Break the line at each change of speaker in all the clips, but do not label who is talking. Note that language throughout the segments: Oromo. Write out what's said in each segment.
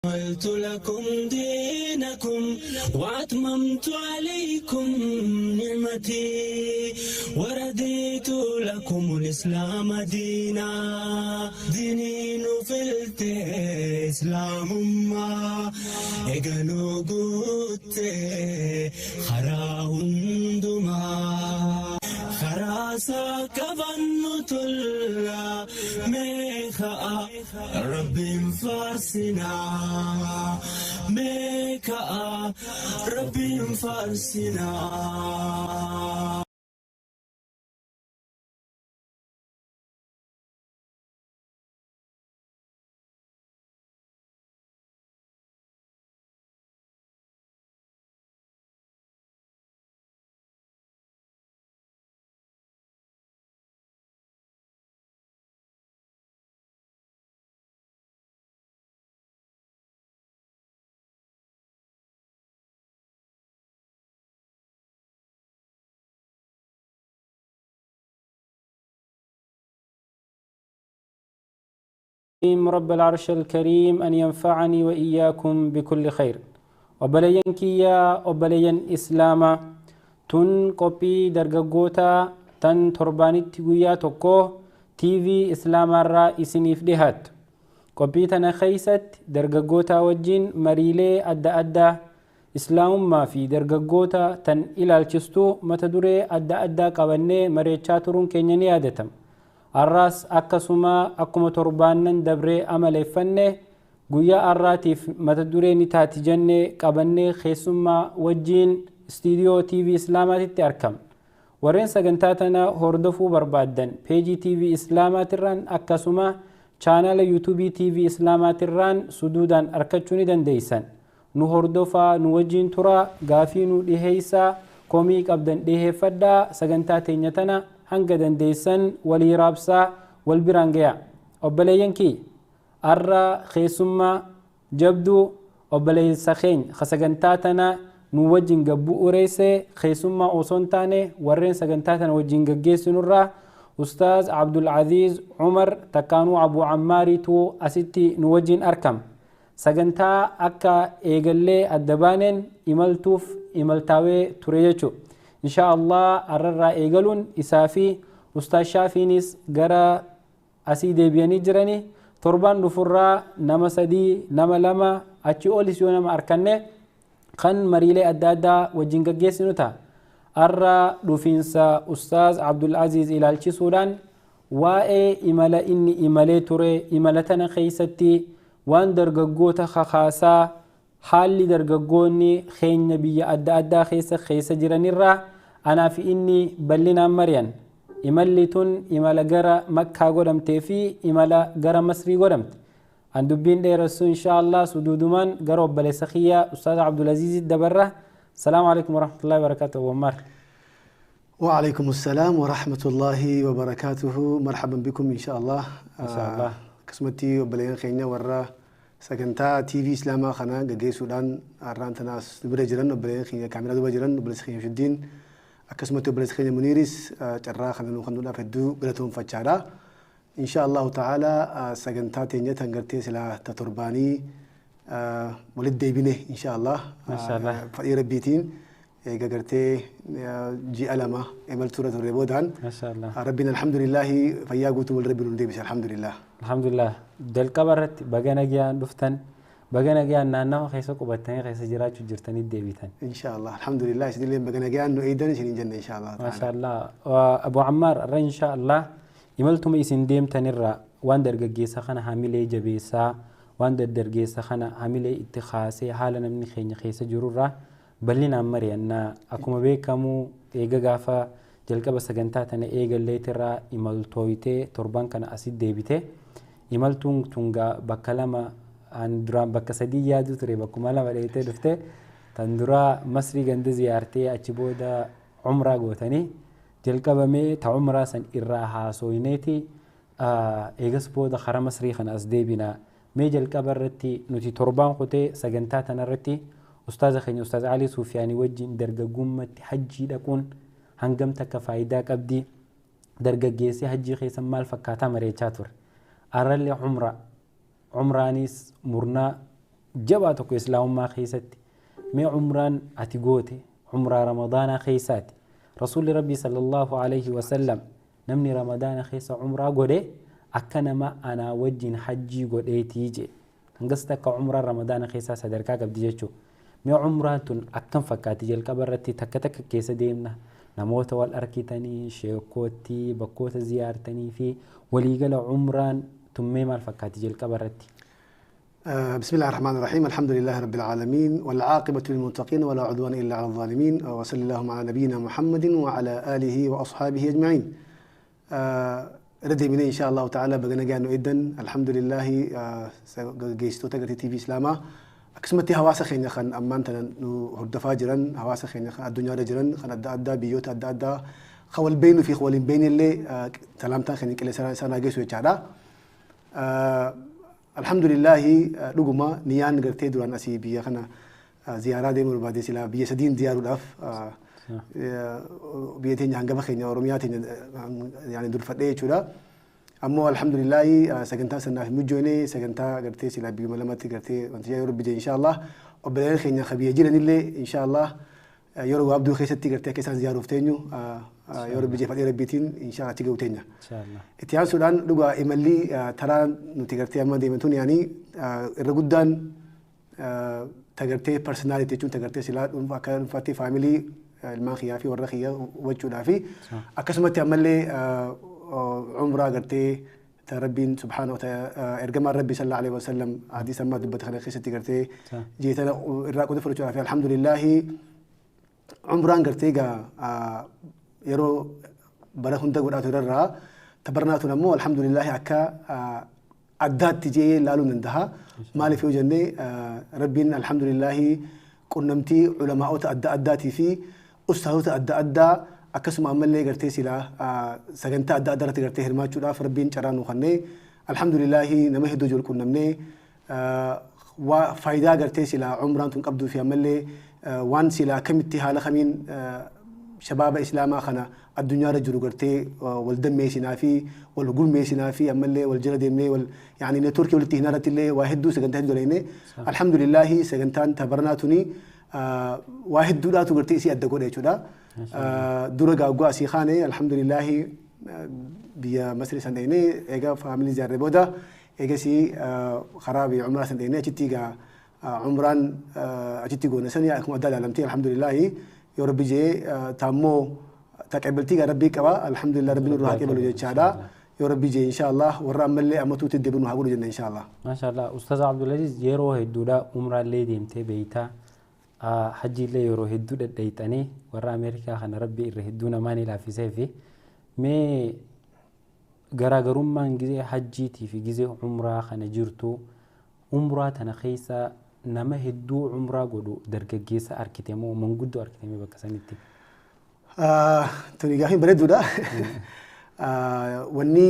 أكملت لكم دينكم وأتممت عليكم نعمتي ورديت لكم الإسلام دينا دينين في الإسلام ما إجنو قوت خراهندما خراسا كبنت الله ميخا رب فارسنا ميكا ربي فارسنا
رب العرش الكريم أن ينفعني وإياكم بكل خير. وبلين كيا وبلين إسلاما تن قبي درجوتا تن ترباني تيجويا توكو تي في إسلام الرئيسين فدهات قبي تنا خيست درجوتا وجين مريلي أدى إسلام ما في درجوتا تن إلى الشستو متدوري أدى قبني مريتشاترون كينياني عادتم الراس أكسما أكما تربانن دبري أملي فنه قويا الراتف متدوري تاتي جنة قبني خيسما وجين استوديو تي في إسلامات التأركم ورين سجنتاتنا هردفو بربادن بيجي تي في إسلامات الران أكسما چانال يوتيوب تي في إسلامات الران سدودان أركتشوني دن ديسان نو هردفا نو وجين ترى غافينو ديهيسا كوميك أبدن ديه فدا سجنتاتي نتنا hanga dandeessan walii raabsaa wal biraan gayaa obboleeyyankii arra keessummaa jabduu obboleessa keenya sagantaa tana nu wajjin gabbu ureesse keessummaa osoo hin taane warreen sagantaa tana wajjin gaggeessinurraa ustaaz Abdul Aziz Umar takkaanuu Abu Ammaariitu asitti nu wajjin argama sagantaa akka eegallee adda baaneen imaltuuf imaltaawee ture jechuudha. إن شاء الله أرر إيجالون إسافي أستاذ شافينيس جرا أسيد بياني جراني تربان نفرة نما سدي نما لما أشياء لسيونا ما أركنه خن مريلة أدادا وجنك جسنوتا أرر رفينسا أستاذ عبد العزيز إلى السودان وإيه إملا إني إملا ترى إملتنا خيستي وان درجوتا خاصة حالي درجوني خين نبي أدى خيسة جراني را أنا في إني بلنا مريان إملتون إملا جرا مكة قدمت في إملا جرا مصري قدمت عندبين ده رسول إن شاء الله سدودمان جرب بلسخية أستاذ عبد العزيز الدبرة. السلام عليكم ورحمة الله وبركاته. ومر
وعليكم السلام ورحمة الله وبركاته. مرحبا بكم إن شاء الله.
إن شاء الله.
قسمتي وبلين خينا ورا سكنتا تي في إسلاما خنا جاي سودان أران تناس برجران وبلين خينا كاميرا دوبجران وبلس خينا شدين أقسمتي وبلس خينا منيرس جرا خنا نخندونا فدو قلتهم فجارا إن شاء الله تعالى سكنتا تينيا تنقرتي سلا تترباني ولد ديبينه إن شاء الله.
ما شاء الله.
فدي ربيتين قرتي جي ألما عمل سورة الربودان.
ما شاء الله.
ربنا الحمد لله فيا قوتو والرب النديبس الحمد لله.
الحمد لله. دل كبرت بجانا جيان دفتن بجانا جيان نانه خيسة قبتني خيسة جرات جرتني ديبيتن.
إن شاء الله الحمد لله سيدي بجانا جيان نؤيدن سنين جنة إن شاء الله.
ما شاء الله. وأبو عمار الرا إن شاء الله يملتم يسين ديم تنرى واندر جيسا خنا حاملة جبيسا واندر درجيسا خنا حاملة اتخاذي حالنا من خيسة جرورة بلنا مرينا أكما بيكمو إيجا غافا جلقة بس جنتاتنا إيجا ليترا إمالتويته تربان كان أسيد ديبته إمالتون تونغا بكلامه عن درام بكسدي يادو تري بكمالا وليته دفته تندرا مصري جند زيارتي أشبودا عمره قوتني جلقة بمي تعمره سن إراها سوينتي إيجا سبودا خرا مصري خن أسديبنا مي جلقة برتي نتي تربان قوتي سجنتاتنا رتي أستاذ خيني أستاذ علي سوفياني وجين درجة قمة حجي لكون هنجم تكفايدا كبدي درجة جيسي حجي خيسم مال فكاتا مريتشاتور أرى اللي عمرانيس مرنا جباتك إسلام ما خيستي ما عمران أتجوته عمر رمضان خيساتي رسول ربي صلى الله عليه وسلم نمني رمضان خيس عمره قده أكنا ما أنا وجين حجي قده تيجي نقصتك عمر رمضان خيسا صدركا قبدي جيشو ما عمراتون أكن فكاتي جل كبرتي تكتك كيس ديمنا نموت والأركيتني شيكوتي بكوت زيارتني في وليقل عمران تميم الفكاتي جل كبرتي
بسم الله الرحمن الرحيم الحمد لله رب العالمين والعاقبة للمتقين ولا عدوان إلا على الظالمين وصلى اللهم على نبينا محمد وعلى آله وأصحابه أجمعين ردي من إن شاء الله تعالى بقنا جانو إدن الحمد لله جيستو تقرأ تي في إسلاما أقسمتي هواسة خينيا خان أمان تنا هدفا جران هواسة خينيا خان الدنيا رجران خان أدى بيوت أدى خوال بين في خوال بين اللي تلامتا خينيا كلا سنة جيسو يجارا الحمد لله لقما نيان قرتي دوران أسي بيا خنا زيارة ديمور بعد سلا بيا سدين زيارة داف بيتين جانغ بخينيا ورومياتين يعني دور فتاة شورا أما الحمد لله سكنتا سنة مجوني سكنتا قرتي سلا بيا ملامات قرتي وانتجا يورب بيجي إن شاء الله وبلغ خينيا خبيه جيران اللي إن شاء الله يورو عبدو خيستي قرتي كيسان زيارة فتينيو يورب بيجي فتاة ربيتين إن شاء الله تيجي وتينيا
إن شاء الله
اتيان سودان لغا إمالي ترى نتيجرتي أما ديمتون يعني الرجودان تجرتي personality تون تجرتي سلات وكان فاتي family الماخية في والرخية وجودا في أكسمت أمالي عمره قرتي تربين سبحانه وتعالى إرجم ربي صلى الله عليه وسلم عادي سما دبت خلق خيست قرتي جيتنا الراكود فرجوا في الحمد لله عمران قرتي يرو برهن تقول أترى تبرنات نمو الحمد لله أكا أدات تجي لالو نندها مالي في وجنة ربنا الحمد لله كنمتي علماء أداتي في أستاذ أدى أكسم عمل لي قرتي سلا سجنت أدى رتي قرتي هرمات شولا فربين شرانو خنّي الحمد لله نمه دجول كنمني وفايدة قرتي سلا عمران تنقبض في عمل لي وان سلا كم اتهال خمين شباب إسلام خنا الدنيا رجل قرتي والدم ميسنا في والقول ميسنا في أملي والجلد يمني يعني نتوركي والتهنارة اللي واحد دو سجنتان دوليني الحمد لله سجنتان تبرناتني واحد دو لا تقرتي سي أدقوا ليشو دا دورة قاقوا سيخاني الحمد لله بيا مصر سنديني إيجا فاميلي زيارة بودا إيجا سي خرابي عمران سنديني أجتيجا عمران أجتيجو نسني أكون أدال علمتي الحمد لله يا ربي جي تامو تقبلتي يا ربي كوا الحمد لله ربنا روح قبلوا جي شادا يا ربي جي إن شاء الله ورام ملي أمتو تدبون وهقول جنة إن شاء الله
ما شاء الله أستاذ عبد العزيز يرو هدودا عمره اللي ديمته بيتا حجي اللي يرو هدودا ديتاني ورا أمريكا خنا ربي يرهدونا ماني لا في سيفي مي غراغرم من جزء حجيتي في جزء عمره خنا جرتو عمره تنخيسا nama hedduu umraa godhu dargaggeessa arkiteemoo manguddoo arkiteemee bakka sanitti
tuni gaafii bareeduudha wanni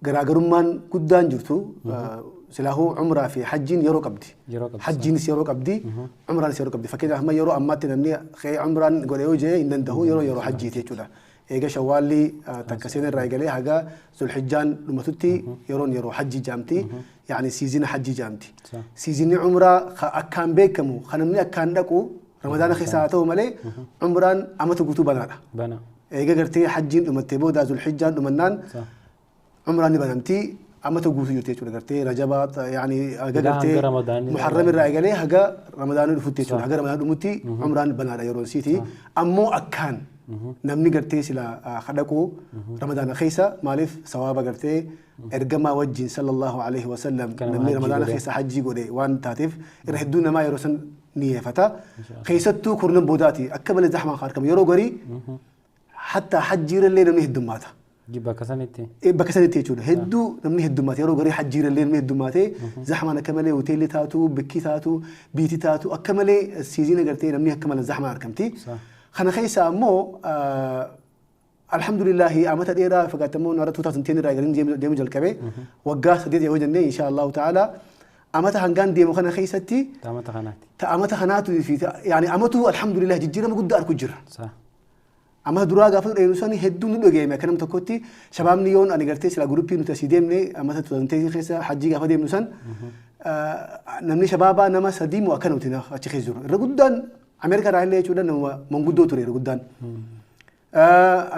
garaagarummaan guddaan jirtu silaahu umraa fi hajjiin yeroo qabdi hajjiinis yeroo qabdi umraanis yeroo qabdi fakkeenyaaf amma yeroo ammaatti namni umraan godhe yoo jee hin danda'u yeroo hajjiiti jechuudha eega shawwaalli takka seen irraa eegalee haga zulhijjaan dhumatutti yeroo hajji jaamti يعني سيزين حجي جامتي سيزين عمره أكان بيكمو خنمني أكان دكو رمضان خيساته ملي عمران أمته قطو بنا إيجا قرتي حجين ومتبو دا ذو الحجة ومنان عمران بنمتي أمته قطو يرتي شو قرتي رجبات يعني قرتي محرم الرأي عليه هجا رمضان الفتي شو هجا رمضان المتي عمران بنا يرون سيتي أمو أكان نمني قرتي سلا خدكو رمضان خيسا مالف ثواب قرتي إرجما وجه صلى الله عليه وسلم نمني رمضان خيسا حجي قولي وان تاتف يرهدون ما يروسن نية فتا خيستو كورن بوداتي أكمل الزحمة خاركم يرو قري حتى حجير اللي نمني هدوماتا
جيبا كسانتي
بكسانتي شو هدو نمني هدوماتي يرو قري حجير اللي نمني هدوماتي زحمة أكمل وتيلي تاتو بكي تاتو بيتي تاتو أكمل السيزين قرتي نمني أكمل الزحمة خاركمتي خنا خيسا مو الحمد لله أمتى ديرا فقاتمو نرى 2010 راجلين ديمو جلكبه وقاس ديت يهود النبي إن شاء الله تعالى أمتى هنقان ديمو خنا خيستي أمتى خناتو في يعني أمتو الحمد لله جيرا ما قد أركو جرا صح أما دراجة قافل إنساني هدون لوجي ما كلام تكوتي شباب نيون أنا قرتي سلا جروبي نتسيدمني أمتى 2010 خيسا حجي قافل ديم نسان namni shabaabaa nama sadii moo akkanuuti achi keessa jiru. Irra guddaan Ameerikaa irraa illee jechuudha nama manguddoo ture irra guddaan.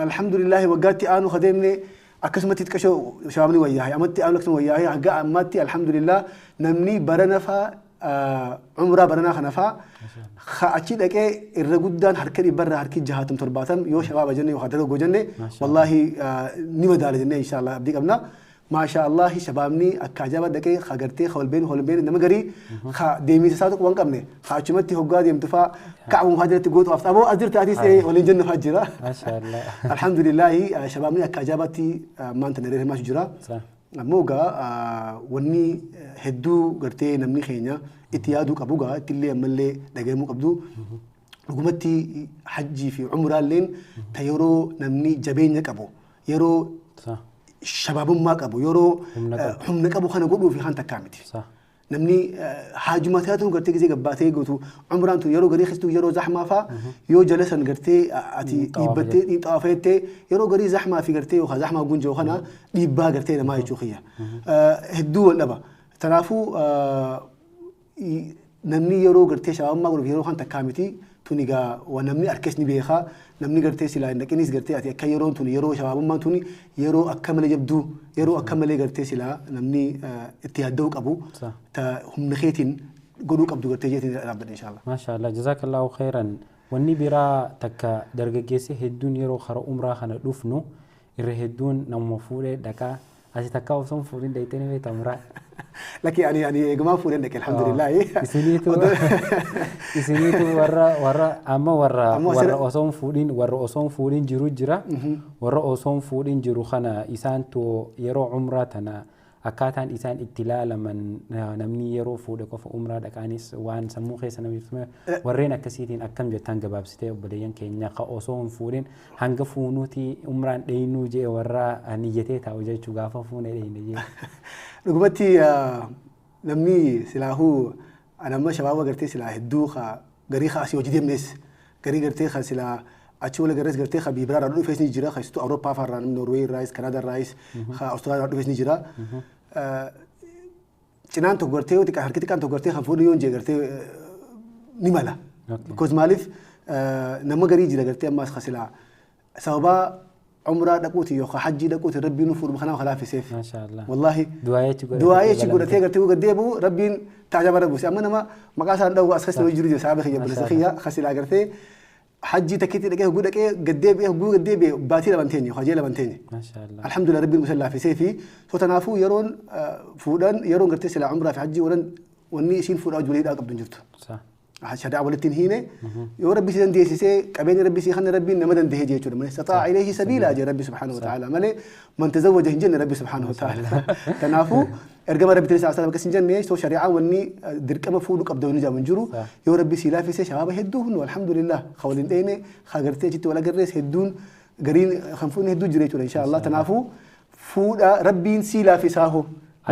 Alhamdulillah waggaatti aanu kadeemne akkasumatti xiqqashoo shabaabni wayyaa'e amatti aanu akkasuma wayyaa'e hanga ammaatti alhamdulillah namni barana fa'aa umraa baranaa kana fa'aa achi dhaqee irra guddaan harka dhibbarraa harki 67 yoo shabaaba jenne yoo dargaggoo jenne wallahi ni madaala jenne inshallah abdii qabna. Masha Allah shababni akka ajaba dhaqee khagartee holbeen nama garii deemisa isaa tokko waan qabne achumatti hoggaa deemtu fa'aa ka'amu hajjatti gootu afta aboo ajirta atis waliin jennu hajjira. Masha Allah. Alhamdulillah shababni akka ajabatti maanta naree himaa jira. Ammoo gaa wanni hedduu gartee namni keenya itti yaaduu qabu gaa ittillee ammallee dhagahamuu qabdu. Dhugumatti hajjii fi umraalleen ta yeroo namni jabeenya qabu yeroo shababummaa qabu yeroo humna qabu kana godhuu fi kan takkaa miti. Namni haajuma taatu gartee gisee gabbaatee gootu umraan tun yeroo garii keessattuu yeroo zahmaa fa'aa yoo jalasan gartee ati dhiibbattee dhiixaafettee yeroo garii zahmaa fi gartee yookaan zahmaa gunjoo kana dhiibbaa gartee namaa jechuu kiyya. Hedduu wal dhaba. Kanaafuu namni yeroo gartee shababummaa godhuuf yeroo kan takkaa miti tuni gaa waan namni harkes ni beekaa namni gartee silaa hin dhaqinis gartee ati akka yeroon tuni yeroo shababummaan tuni yeroo akka malee jabduu yeroo akka malee gartee silaa namni itti yaadda'uu qabu ta humna keetiin godhuu qabdu gartee jeetiin dhaabbadha inshallah.
Maashaallah jazakallahu khairan. Wanni biraa takka dargaggeessi hedduun yeroo kara umraa kana dhufnu irra hedduun nama fuudhee dhaqaa asii takka osoo fuudhin dhayitee ni beektamraa.
Laki ani eegumaa fuudheen dhaqe alhamdulillah.
Isiniitu warra amma warra osoo fuudhin jiru jira. Warra osoo fuudhin jiru kana isaantu yeroo umraa tana akkaataan isaan itti ilaalaman namni yeroo fuudhe qofa umraa dhaqaanis waan sammuu keessa namni warreen akkasiitiin akkam jettaan gabaabsitee obboleeyyan keenya ka osoo hin fuudhin hanga fuunuuti umraan dheeyinuu jee warra niyyatee taa'u jechuu gaafa fuunee dheeyine jee.
Dhugumatti namni silaahuu anamma shabaaba gartee silaa hedduu garii asii hojii deemnes garii gartee silaa achi wala garres gartee biibiraadhaa dhufees ni jira keessattuu Awurooppaa fa'aarraa namni Noorweey irraayis Kanaadaa irraayis Awustiraaliyaa dhufees ni jira. Cinaan tokko gartee xiqqaa harki xiqqaan tokko gartee kan fuudhu yoo jee gartee ni mala. Because maaliif nama garii jira gartee ammaas silaa sababaa umraa dhaquuti yookaan hajjii dhaquuti rabbiin fuudhu kanaaf halaafiseef. Wallahi du'aayee chi godhatee gartee gaddee bu'u rabbiin taajaba rabbuusi amma nama maqaa isaan dhawuu as keessatti jiru jira saaba kiyya bilisa kiyya kasilaa gartee hajjii takkiitti dhaqee hoguu dhaqee gaddee bee baatii labanteenya hojii labanteenya. Alhamdulillah rabbiin musa laafisee fi so tanaafuu yeroon fuudhan yeroon gartee silaa umraa fi hajjii wanni isiin fuudhaa ijoolleedhaa qabdu hin jirtu. shadaa walittiin hiine yoo rabbi si dandeessisee qabeenya rabbi si kanna rabbiin nama dandeessee jechuudha malee sataa ilayhi sabiila jee rabbi subhaanahu wa ta'ala malee man tazawwaja hin jenne rabbi subhaanahu wa ta'ala kanaafuu ergama rabbi tilisa asala bakka sin jenne soo shari'aa wanni dirqama fuudhu qabda wani jaamun jiru yoo rabbi si laafisee shabaaba hedduu hunu alhamdulillah khawlin dheene khagartee jitti wala garrees hedduun gariin kan fuudhne hedduu jira jechuudha inshallah kanaafuu fuudha rabbiin si laafisaa hoo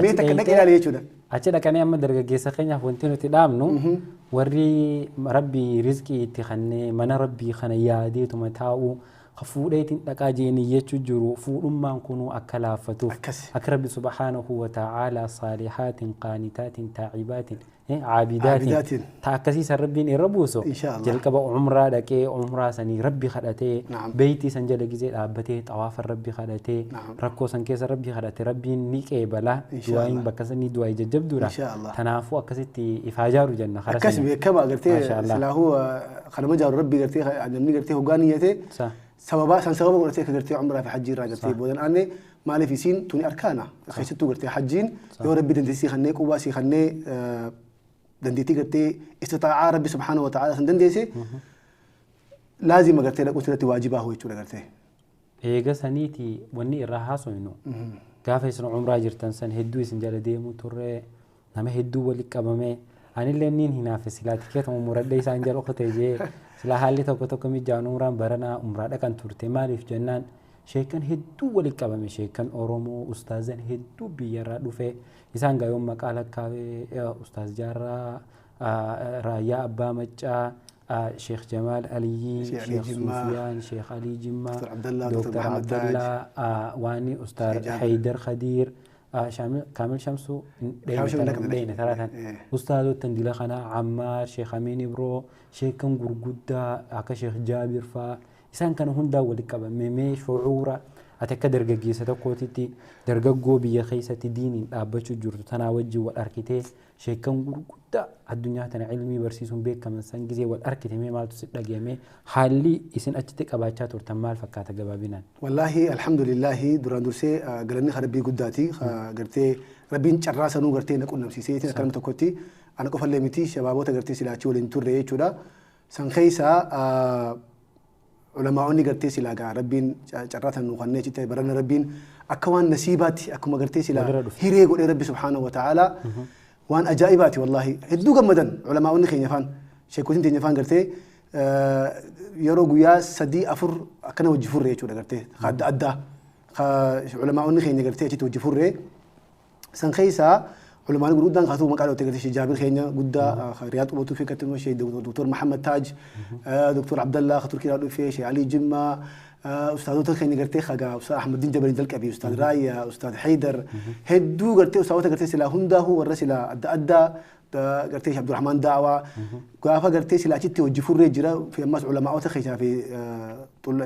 mee takka dhaqee ilaale jechuudha.
Achi dhaqanii amma dargaggeessa keenyaaf wanti nuti dhaabnu warri rabbii rizqii itti kennee mana rabbii kana yaadeetuma taa'u fuudheetiin dhaqaa jeeni jechuu jiru fuudhummaan kunuu akka laaffatuuf akka rabbi subhaanahu wa ta'ala saalihaatiin qaanitaatiin taa'ibaatiin caabidaatiin ta akkasiisan rabbiin irra buuso jalqaba umraa dhaqee umraa sanii rabbi kadhatee beeytii san jala gizee dhaabbatee xawaafa rabbi kadhatee rakkoo san keessa rabbi kadhate rabbiin ni qeebala du'aayin bakka sanii du'aayi jajjabduudha tanaafuu akkasitti ifaajaaru jenna
akkas beekama agartee silaahuu kanama jaaru rabbi gartee namni gartee hoggaa niyyate sababa san sababa godhatee ka gartee umraa fi hajjii irraa gartee boodan aanne maaliif isiin tuni arkaana keessattuu gartee hajjiin yoo rabbi dandeessii kannee qubaa sii kannee dandeettii gartee istitaa'aa rabbi subhaanahu wa ta'ala san dandeesse laazima gartee dhaquu irratti waajibaa hoo jechuudha gartee.
Eega saniiti wanni irraa haasofnu gaafa isin umraa jirtan san hedduu isin jala deemuu turre nama hedduu walitti qabame anillee niin hinaafe silaa tikeetuma muradhee isaan jala okkotee jee silaa haalli tokko tokko mijaan umraan baranaa umraa dhaqan turte maaliif jennaan sheekan hedduu walitti qabame sheekan Oromoo ustaazan hedduu biyyarraa dhufe isaan gayoon maqaa lakkaawee ustaaz Jaarraa Raayyaa Abbaa Maccaa Sheekh Jamaal Aliyyi Sheekh Sufiyaan Sheekh Alii Jimmaa Dr. Abdallah Waani ustaaz Haydar Khadiir كامل شمسو
شمسو
دين ثلاثة أستاذ التنديل خنا عمار شيخ أمين برو شيخ كان غرغودا أكا شيخ جابر فا إنسان كانوا هندا ولكبا ميمي شعورا أتكا درجة تقوتي درجة بيا خيسة دين أبتشو جرت تناوجي والأركيتي شيء كان غرغودا الدنيا تنا علمي برسيسون بيك كمان سنجزي والأركيتي مي مالتو ست دقيمة حالي إسن أتتك أباتشات ورتمال فكاتا جبابنا
والله الحمد لله دوران درسي قالني خربي قداتي قرتي ربين شراسة نو قرتي نكون نمسيسيتي كلام تقوتي أنا كفر لميتي شبابوتا قرتي سلاتشي ولنتوري يجودا سنخيسا علماء قرتي سلاقا ربين شراسة نو خنية جتة برنا ربين أكوان نسيباتي أكما قرتي سلا هيري يقول ربي سبحانه وتعالى وان أجائباتي والله هدو قمدن علماء خين يفان شيكوتين تين يفان قرتي يرو قويا سدي أفر أكنا وجفور ري شو قرتي خد أدا علماء خين قرتي أجي توجفور ري سنخيسا علماء نقول دان خاطو مقالو تقرتي شي جابر خينا قدا رياض أبو توفيق كتنو شي دكتور محمد تاج دكتور عبد الله خطر كيرا في شي علي جمة أستاذ خين قرتي خجا أستاذ أحمد الدين جبرين دلك أبي أستاذ رايا أستاذ حيدر هدو قرتي أستاذ قرتي سلا هندا هو الرسلا أدا قرتي عبد الرحمن دعوة قافا قرتي سلا أجتي وجفور رجرا في أمس علماء تخيشا في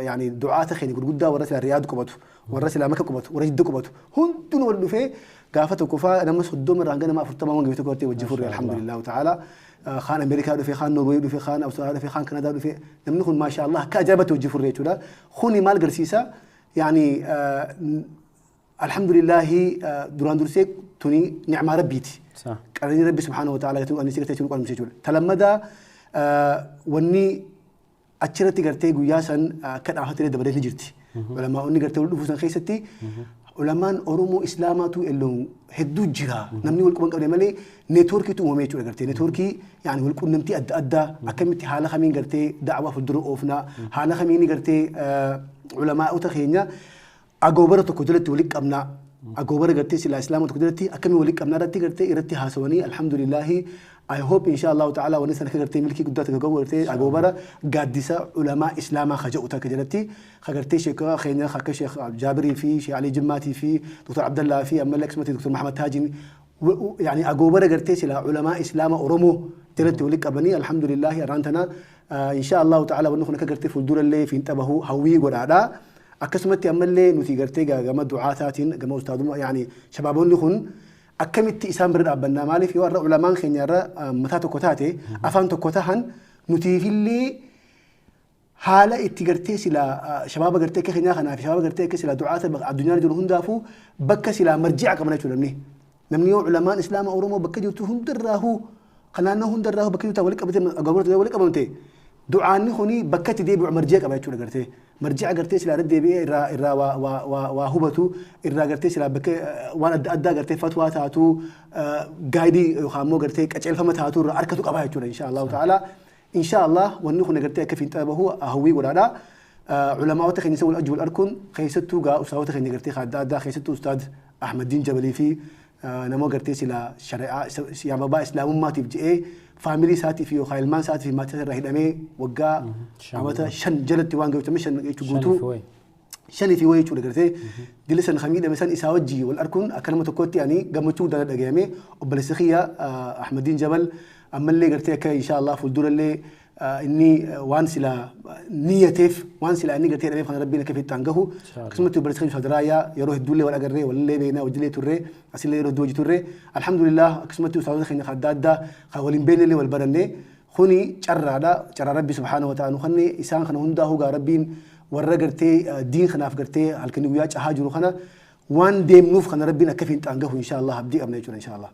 يعني دعاء تخين يقول قدا ورسلا رياض كبتو ورسلا مكة كبتو ورجد كبتو هندون ولو في قافا تكوفا أنا مس خدوم رانجنا ما فرت ما وان قبتو قرتي وجفور الحمد لله تعالى خان أمريكا في خان نرويج في خان أستراليا في خان كندا في نمنكم ما شاء الله كأجابة وجفور رجلا خوني مال قرسيسا يعني الحمد لله دوران درسك توني نعمة ربيتي صح قال ربي سبحانه وتعالى يتون أني سكتي تقول مسجول تلمذا وني أشرتي قرتي قياسا كذا هاتري دبره هجرتي ولما أني قرتي ولد فوسن خيستي ولما أرومو إسلاماتو اللون هدو جرا نمني ولكم قبل مالي نتوركي تو مميت ولا قرتي نتوركي يعني ولكم نمتي أدى أكملتي حالة خمين قرتي دعوة في الدروء أوفنا حالة خميني قرتي علماء وتخينيا أجوبرة تقدرتي ولك أبناء أجوبرة قرتي سلا إسلام تقدرتي أكمل ولك أبناء رتي قرتي إرتي هاسوني الحمد لله I hope إن شاء الله تعالى ونسنا كقرتي ملكي قدرتي قرتي أجوبرة قادسة علماء إسلام خجوا تكجرتي خقرتي شيخ خينا خك شيخ جابري في شيخ علي جماتي في دكتور عبد الله في أما الأكسمتي دكتور محمد تاجين يعني أجوبرة قرتي سلا علماء إسلام أورمو ترتي ولك أبني الحمد لله رانتنا إن شاء الله تعالى ونحن كقرتي في الدور اللي في انتبهوا هوي ورادا أكسمتي أما اللي نتي قرتي جماعة دعاتاتين جماعة أستاذ يعني شبابون لهن أكملتي إسام برد أبنا مالي في ورا علماء خنيرة متاتو كتاتي أفانتو كتاهن نتي في اللي حالة اتقرتي سلا شباب قرتي كخنيا خنا في شباب قرتي كسلا دعاة الدنيا رجل هندافو بك سلا مرجع كمان يقول نمني علماء إسلام أورومو بك جوتو هندراهو خلنا هندراهو بك جوتو ولك أبتي أقبرت ولك أبتي دعاني خوني بكتي دي مرجع كمان يقول قرتي مرجع قرتي سلا رد بي إرا وهبتو إرا قرتي سلا بك وانا أدا قرتي فتوى تاتو قايدي خامو قرتي كأجل فما تاتو أركتو كباي يقول إن شاء الله تعالى إن شاء الله ونحن قرتي كيف ينتبهوا هوي ولا علماء تخين يسوي الأجر والأركن خيستو جا أستاذ تخين قرتي خدادا خيستو أستاذ أحمد الدين جبلي في نمو قرتي سلا شريعة يا بابا إسلام ما تبجي فاميلي ساتي فيه خايل مان ساتي في ما تسرح دمي وقا عمتا شن جلت وان قوت مشن يتجوتو شن في وجه ولا قرتي دلسن خميدة مثلا إساوجي والأركن أكلمة كوتي يعني قمتو ده دقيامي وبالسخية أحمد الدين جبل أما اللي قرتي كا إن شاء الله في الدور اللي إني وانسلا نيتف وانسلا إني قرتي ربي خنا ربنا كيف تانجه قسمته بالسخية صدرايا يروح الدولة ولا قرري ولا اللي بينا وجلي ترى أصل يروح دوج ترى الحمد لله قسمته صادق خنا خداد ده خوالين بين اللي والبرنة خوني شر ربي سبحانه وتعالى خني إنسان خنا هندا هو ربين ورا قرتي دين خنا قرتي هالكني وياج هاجر خنا وان ديم نوف خنا ربنا كيف تانجه إن شاء الله هبدي أبني إن شاء الله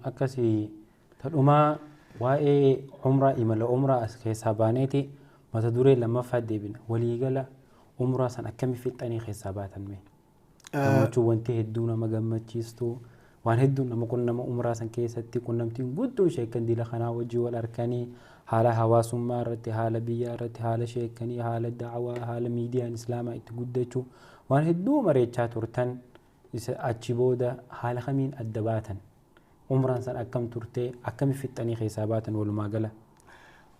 أكاسي تلوما واي عمره إملا عمره أسكيس هبانيتي ما تدوري لما فاد بنا ولي قال عمره سنة كم في التاني حسابات المي لما شو وانتي هدونا ما جمع تشيستو وان هدونا ما كنا ما عمره سن كيستي كنا متين قدو شيء كندي لخنا وجي والأركاني حالة هواس مارتي حالة بيارتي حالة شيء كني حالة دعوة حالة ميديا الإسلام يتقدشوا وان هدو مريتشات ورتن أتشبودا حالة خمين الدباتن عمران سن أكم ترتي أكم في التاريخ حسابات ولا ما قال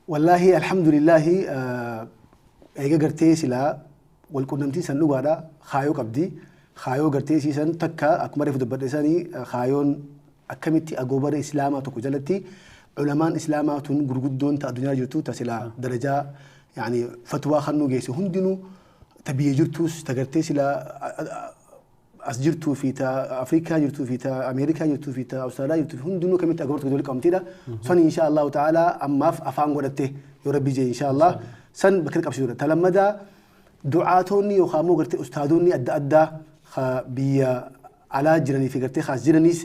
والله الحمد لله إيجا قرتي سلا والكونمتي سنلو هذا خايو كبدي خايو قرتي سيسن تكا أكمل في دبر لساني خايون أكملتي أجوبر إسلامة تكوجلتي علماء إسلامة تنقرقدون تأدنيا جرتو تسلا درجة يعني فتوى خنو جيسي هندنو تبي جرتوس تقرتي سلا أسجرتو في تا أفريقيا جرتو في تا أمريكا جرتو في تا أستراليا جرتو هندنو كميت أجورت كدول كمتيرا سن إن شاء الله تعالى أما أفهم قرته يربي جي إن شاء الله سن بكرك أبشر تلمدا دعاتوني وخامو قرتي أستاذوني أدى بيا على جرني في قرتي خاص جرنيس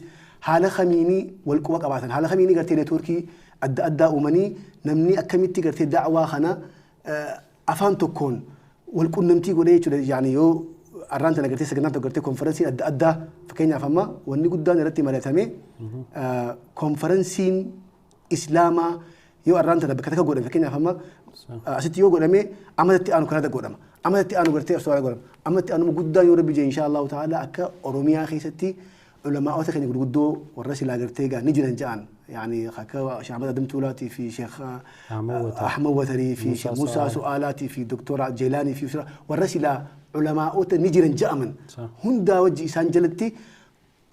حالة خميني والقوة قباتن حالة خميني قرتي لتركي أدى أمني نمني أكملتي قرتي دعوة خنا أفهم تكون والكون نمتي قولي يعني يو أرانتنا قرتي سكنات قرتي كونفرنسي أدى فكيني أفهمها واني قدان رتي مرتمي كونفرنسين إسلاما يو أرانتنا بكتك قولي فكيني أفهمها أستي يو قولي أمدتي أنا كندا قولي أمدتي أنا قرتي أستوى قولي أمدتي أنا قدان يو ربي إن شاء الله تعالى أكا أوروميا خيستي علماء أوتك يقول قدو والرسل قرتي نجرا جان يعني خاكا شيخ أحمد دمتولاتي في شيخ أحمد وتري في شيخ موسى سؤالاتي في دكتور جيلاني في والرسل علماء أوت نجرا جامن هندا وجه إنسان جلتي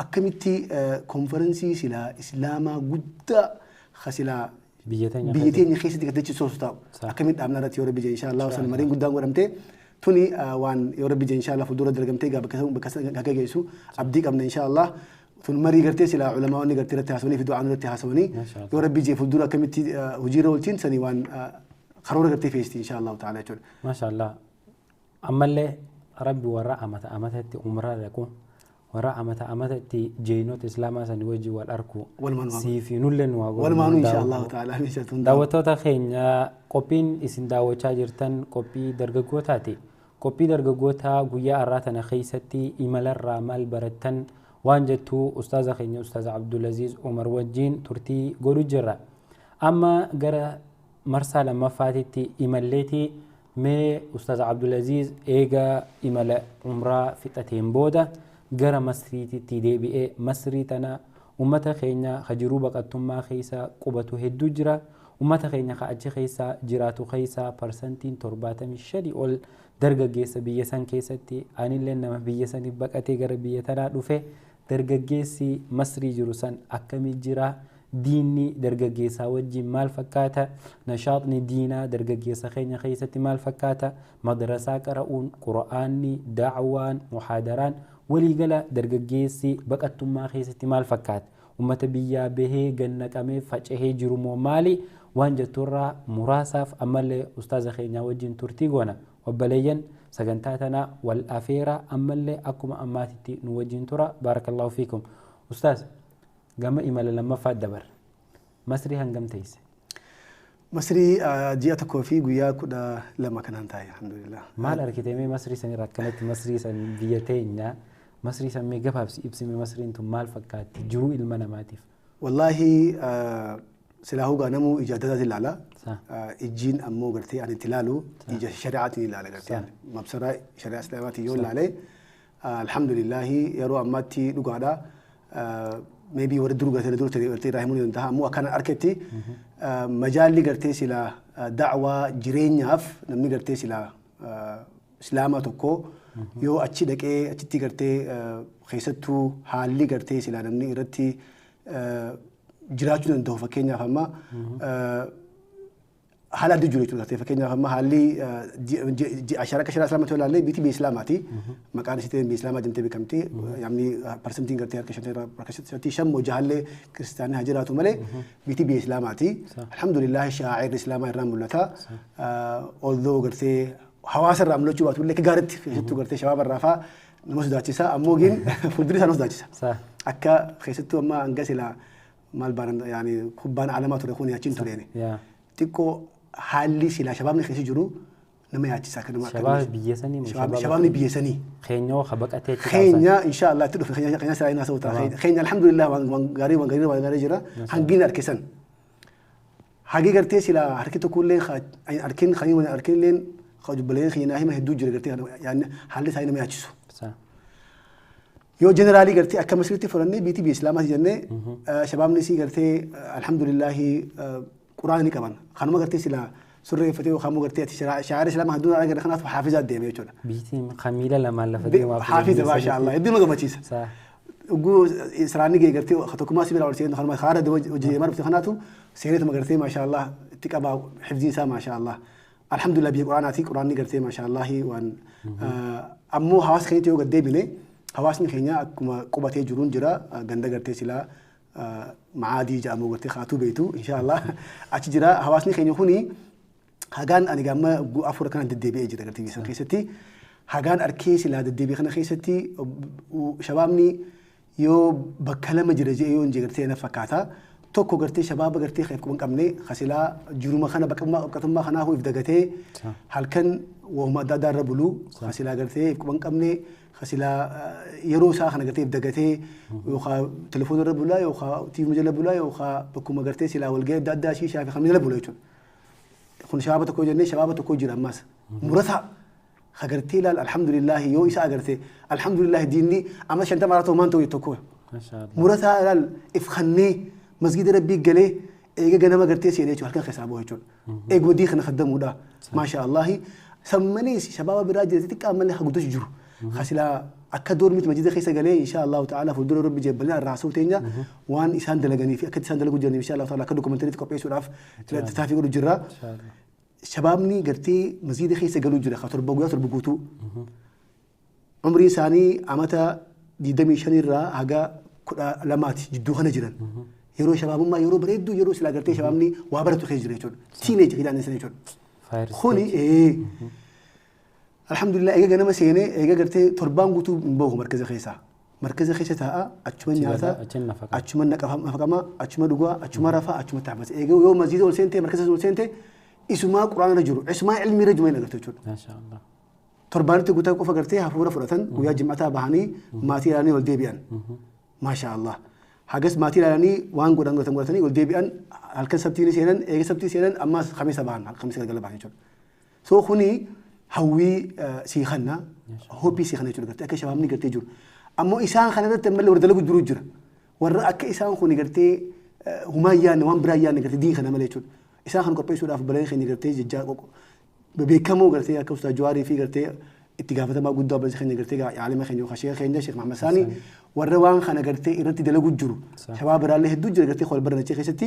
أكملتي كونفرنسي سلا إسلاما قد خسلا بيتين خيستي كتير سوستا أكمل أمنا رتي وربي إن شاء الله وسلم مرين قدام ورمتي توني وان يوربي إن شاء الله فدورة درجمتي قاب بكسر كجيسو أبديك أمنا إن شاء الله ثم مري قرتي سلا علماء وني قرتي رتي حسوني في دعاء رتي حسوني يوربي جي فدورة كمتي وجيرة ولتين سني وان خرورة قرتي فيستي إن شاء الله تعالى
ما شاء الله أمله ربي وراء أمتى أمرا لكم وراء أمتى جينوت إسلاما سنوجي والأركو سيفي نولن
والمانو إن شاء الله تعالى
دعوتوتا خين قبين إسن دعوة جرتن قبي درجوتاتي قبي درجوتا قويا أراتنا خيستي إمال الرامال برتن وانجتو أستاذ خين أستاذ عبد العزيز عمر وجين ترتي قولو جرا أما جرا مرسالة ما فاتتي إمالتي مي أستاذ عبد العزيز إيجا إمال عمرة فتاتين بودا جرا مسريتي تيدي بي مسريتنا أمتا خينا خجروبك أتما خيسا قبتو هدو جرا أمتا خينا خاجي خيسا جراتو خيسا برسنتين ترباتا مشاري أول درجة جيسا بيسان كيستي أني لنا بيسان بقاتي جرا بيتنا رفه درجة جيسي مسري جروسان أكمي جرا ديني درجة جيسا وجي مال فكاتا نشاطني دينا درجة جيسا خينا خيستي مال فكاتا مدرسة قرؤون قرآني دعوان محاضران ولي قلا درجة جيسي بقتما خيستي مال فكات أمة بيا به جنك أمي فجأه جرمو مالي وانجا ترى مراسف أمال أستاذ خينا وجين ترتيقونا وبليين سجنتاتنا والأفيرة أمال أكم أماتي نوجين ترى بارك الله فيكم أستاذ قام إمال لما فات دبر مصري هنقم تيس
مصري جياتك وفي قويا كدا لما كان انتهي الحمد لله
ما الأركتيمي مصري سني ركنت مصري سن بيتين مصري سمي قباب سيبسمي مصري انتم مال فكات جرو المناماتيف
والله سلاهو غانمو إجادات اللالا إجين أمو قرتي عن انتلالو إجا شريعاتي اللالا قرتي مبصرة شريعة إسلاماتي يول لالي الحمد لله يرو أماتي لقادا maybe وردرو قرتي راهموني انتهى مو كان أركتي مجال لي قرتي سلا دعوة جرين ياف نمني قرتي سلا إسلامة تكو يو أشي دكي أشي قرتي خيستو حالي قرتي سلا نمني قرتي جراجون انتهى فكينيا فما حالا دي جوري قرتي فكينيا فما حالي أشارك شرع إسلامة ولا لي بيتي بإسلاماتي مكان سيتين بإسلامات جمتي بكمتي يعني برسنتين قرتي هركشتي شم وجهل كريستيان هجراتو ملي بيتي بإسلاماتي الحمد لله شاعر الإسلام الرام ملتا although قرتي حواس الرام لو جوات ولا كجارت خيستو قرتي شباب الرافع نمس داتشيسا أموجين فدري سانوس داتشيسا أكا خيستو أما أنجسلا مال بارن يعني كوبان علامات رخوني أشين تريني تيكو حالي سلا شبابني خيسي جرو نما ياتشيسا كده
شباب بيسني
شبابني بيسني
خينيو خبك أتيت
خينيا إن شاء الله تدخل خينيا سراينا صوتا خينيا الحمد لله وان جرا هنجينا أركسن حاجة قرتي سلا حركته كله أركين خيون أركين لين خاج بلين خينا هي ما هدو جرا قرتي يعني حالي ساينا ما ياتشيسو يو جنرالي قرتي أكمل مسيرتي فرني بيتي بإسلامات جنة شباب نسي قرتي الحمد لله قرآن كمان خانم قرتي سلا سري فتي وخامو قرتي شاعر اسلام هدون على قد خنات حافظات ديمه يجونا
بيتي خميله لما لفدي
حافظه ما شاء الله يدي ما قمتيس
صح
وقو اسراني قرتي خطكما سبيل اورسين خرما خارد وجي مر بتخناتو سيرته ما قرتي ما شاء الله تقبا حفظي سا ما شاء الله الحمد لله بقراناتي قراني قرتي ما شاء الله وان امو حواس خيتي قد ديبني حواسني خينيا كما قبتي جرون جرا غندا قرتي سلا معادي جامو قرتي خاتو بيتو ان شاء الله اتجرا حواسني خينيا هوني هاغان اني غاما افور كان ددبي اجي قرتي بيسن خيستي هاغان اركيس لا ددبي خنا خيستي وشبابني يو بكلمه جرجي يو انجي قرتي انا فكاتا توكو قرتي شباب قرتي خيفكم قمني خسلا جروما خنا بكما قتما خنا هو يفدغتي هل كان وما دادار بلو خسلا قرتي يفكم قمني خسلا يروسا خنا قرتي يفدغتي يوخا تليفون ربلا يوخا تي مجله بلا يوخا بكما قرتي سلا والجي دادا شي شافي خميله بلا يچون خن شباب تكو جني شباب تكو جرا ماس مرثا خغرتي لا الحمد لله يو إسا قرتي الحمد لله ديني اما شنت مراتو مانتو يتكو
ما شاء الله
مرثا لا افخني مسجد ربي قالي ايغا غنما قرتي سيديچو هلكن حسابو يچون ايغو دي خنا خدمو دا ما شاء الله سمني شباب براجل تقامل حقوتش جرو خسلا اكدور مت مسجد خيسا قالي ان شاء الله تعالى فدور ربي جبلنا الراسو تينيا وان اسان دلغني في اكد اسان دلغو جرني ان شاء الله تعالى كدو كومنتري كوبيسو راف تتافي قولوا جرا
ان شاء الله
شبابني قرتي مسجد خيسا قالوا جرا خاطر بغوات ربغوتو عمري ثاني امتا دي دمي شنيرا هاغا لمات جدو خنا جرن يرو شباب ما يرو بريدو يرو سلا قرتي شبابني وابرتو خيجري يچون تينيج خيدان سنه يچون خوني الحمد لله ايغا غنما سيني ايغا قرتي تربان غوتو مبو مركز خيسه تا اچمن نياتا اچمن نقفا مفقما اچمن دغوا اچمن رفا اچمن تعبس ايغا يو مسجد ول سنتي مركز ول سنتي اسماء قران رجلو اسماء علمي رجمين قرتو
ما شاء الله
تربانتي غوتا قفا قرتي حفوره فرتن ويا جمعتا بهاني ماتي راني ول ديبيان ما شاء الله حاجس ماتي لاني وان غودان غوتن غوتني ول ديبيان هلكن سبتيني سينن ايغا سبتي سينن اما خميس بان خميس قلب بان يچون سو خوني هوي سيخنا هو بي سيخنا يچون غرتي كشباب ني غرتي جور اما اسان خنا تمل وردلو جرو جرا ور اك اسان خوني غرتي همايان وان برايان غرتي دين خنا مليچون اسان خن كوبيسو داف بلاي خني غرتي ججا ببيكمو غرتي يا كوستا جواري في غرتي اتقافته ما غدو بس خني غرتي عالم خني وخشيه خني شيخ محمد ثاني وروان خنا غرتي irratti dalagu jiru shabab ralle heddu jira غرتي khol barna cheesati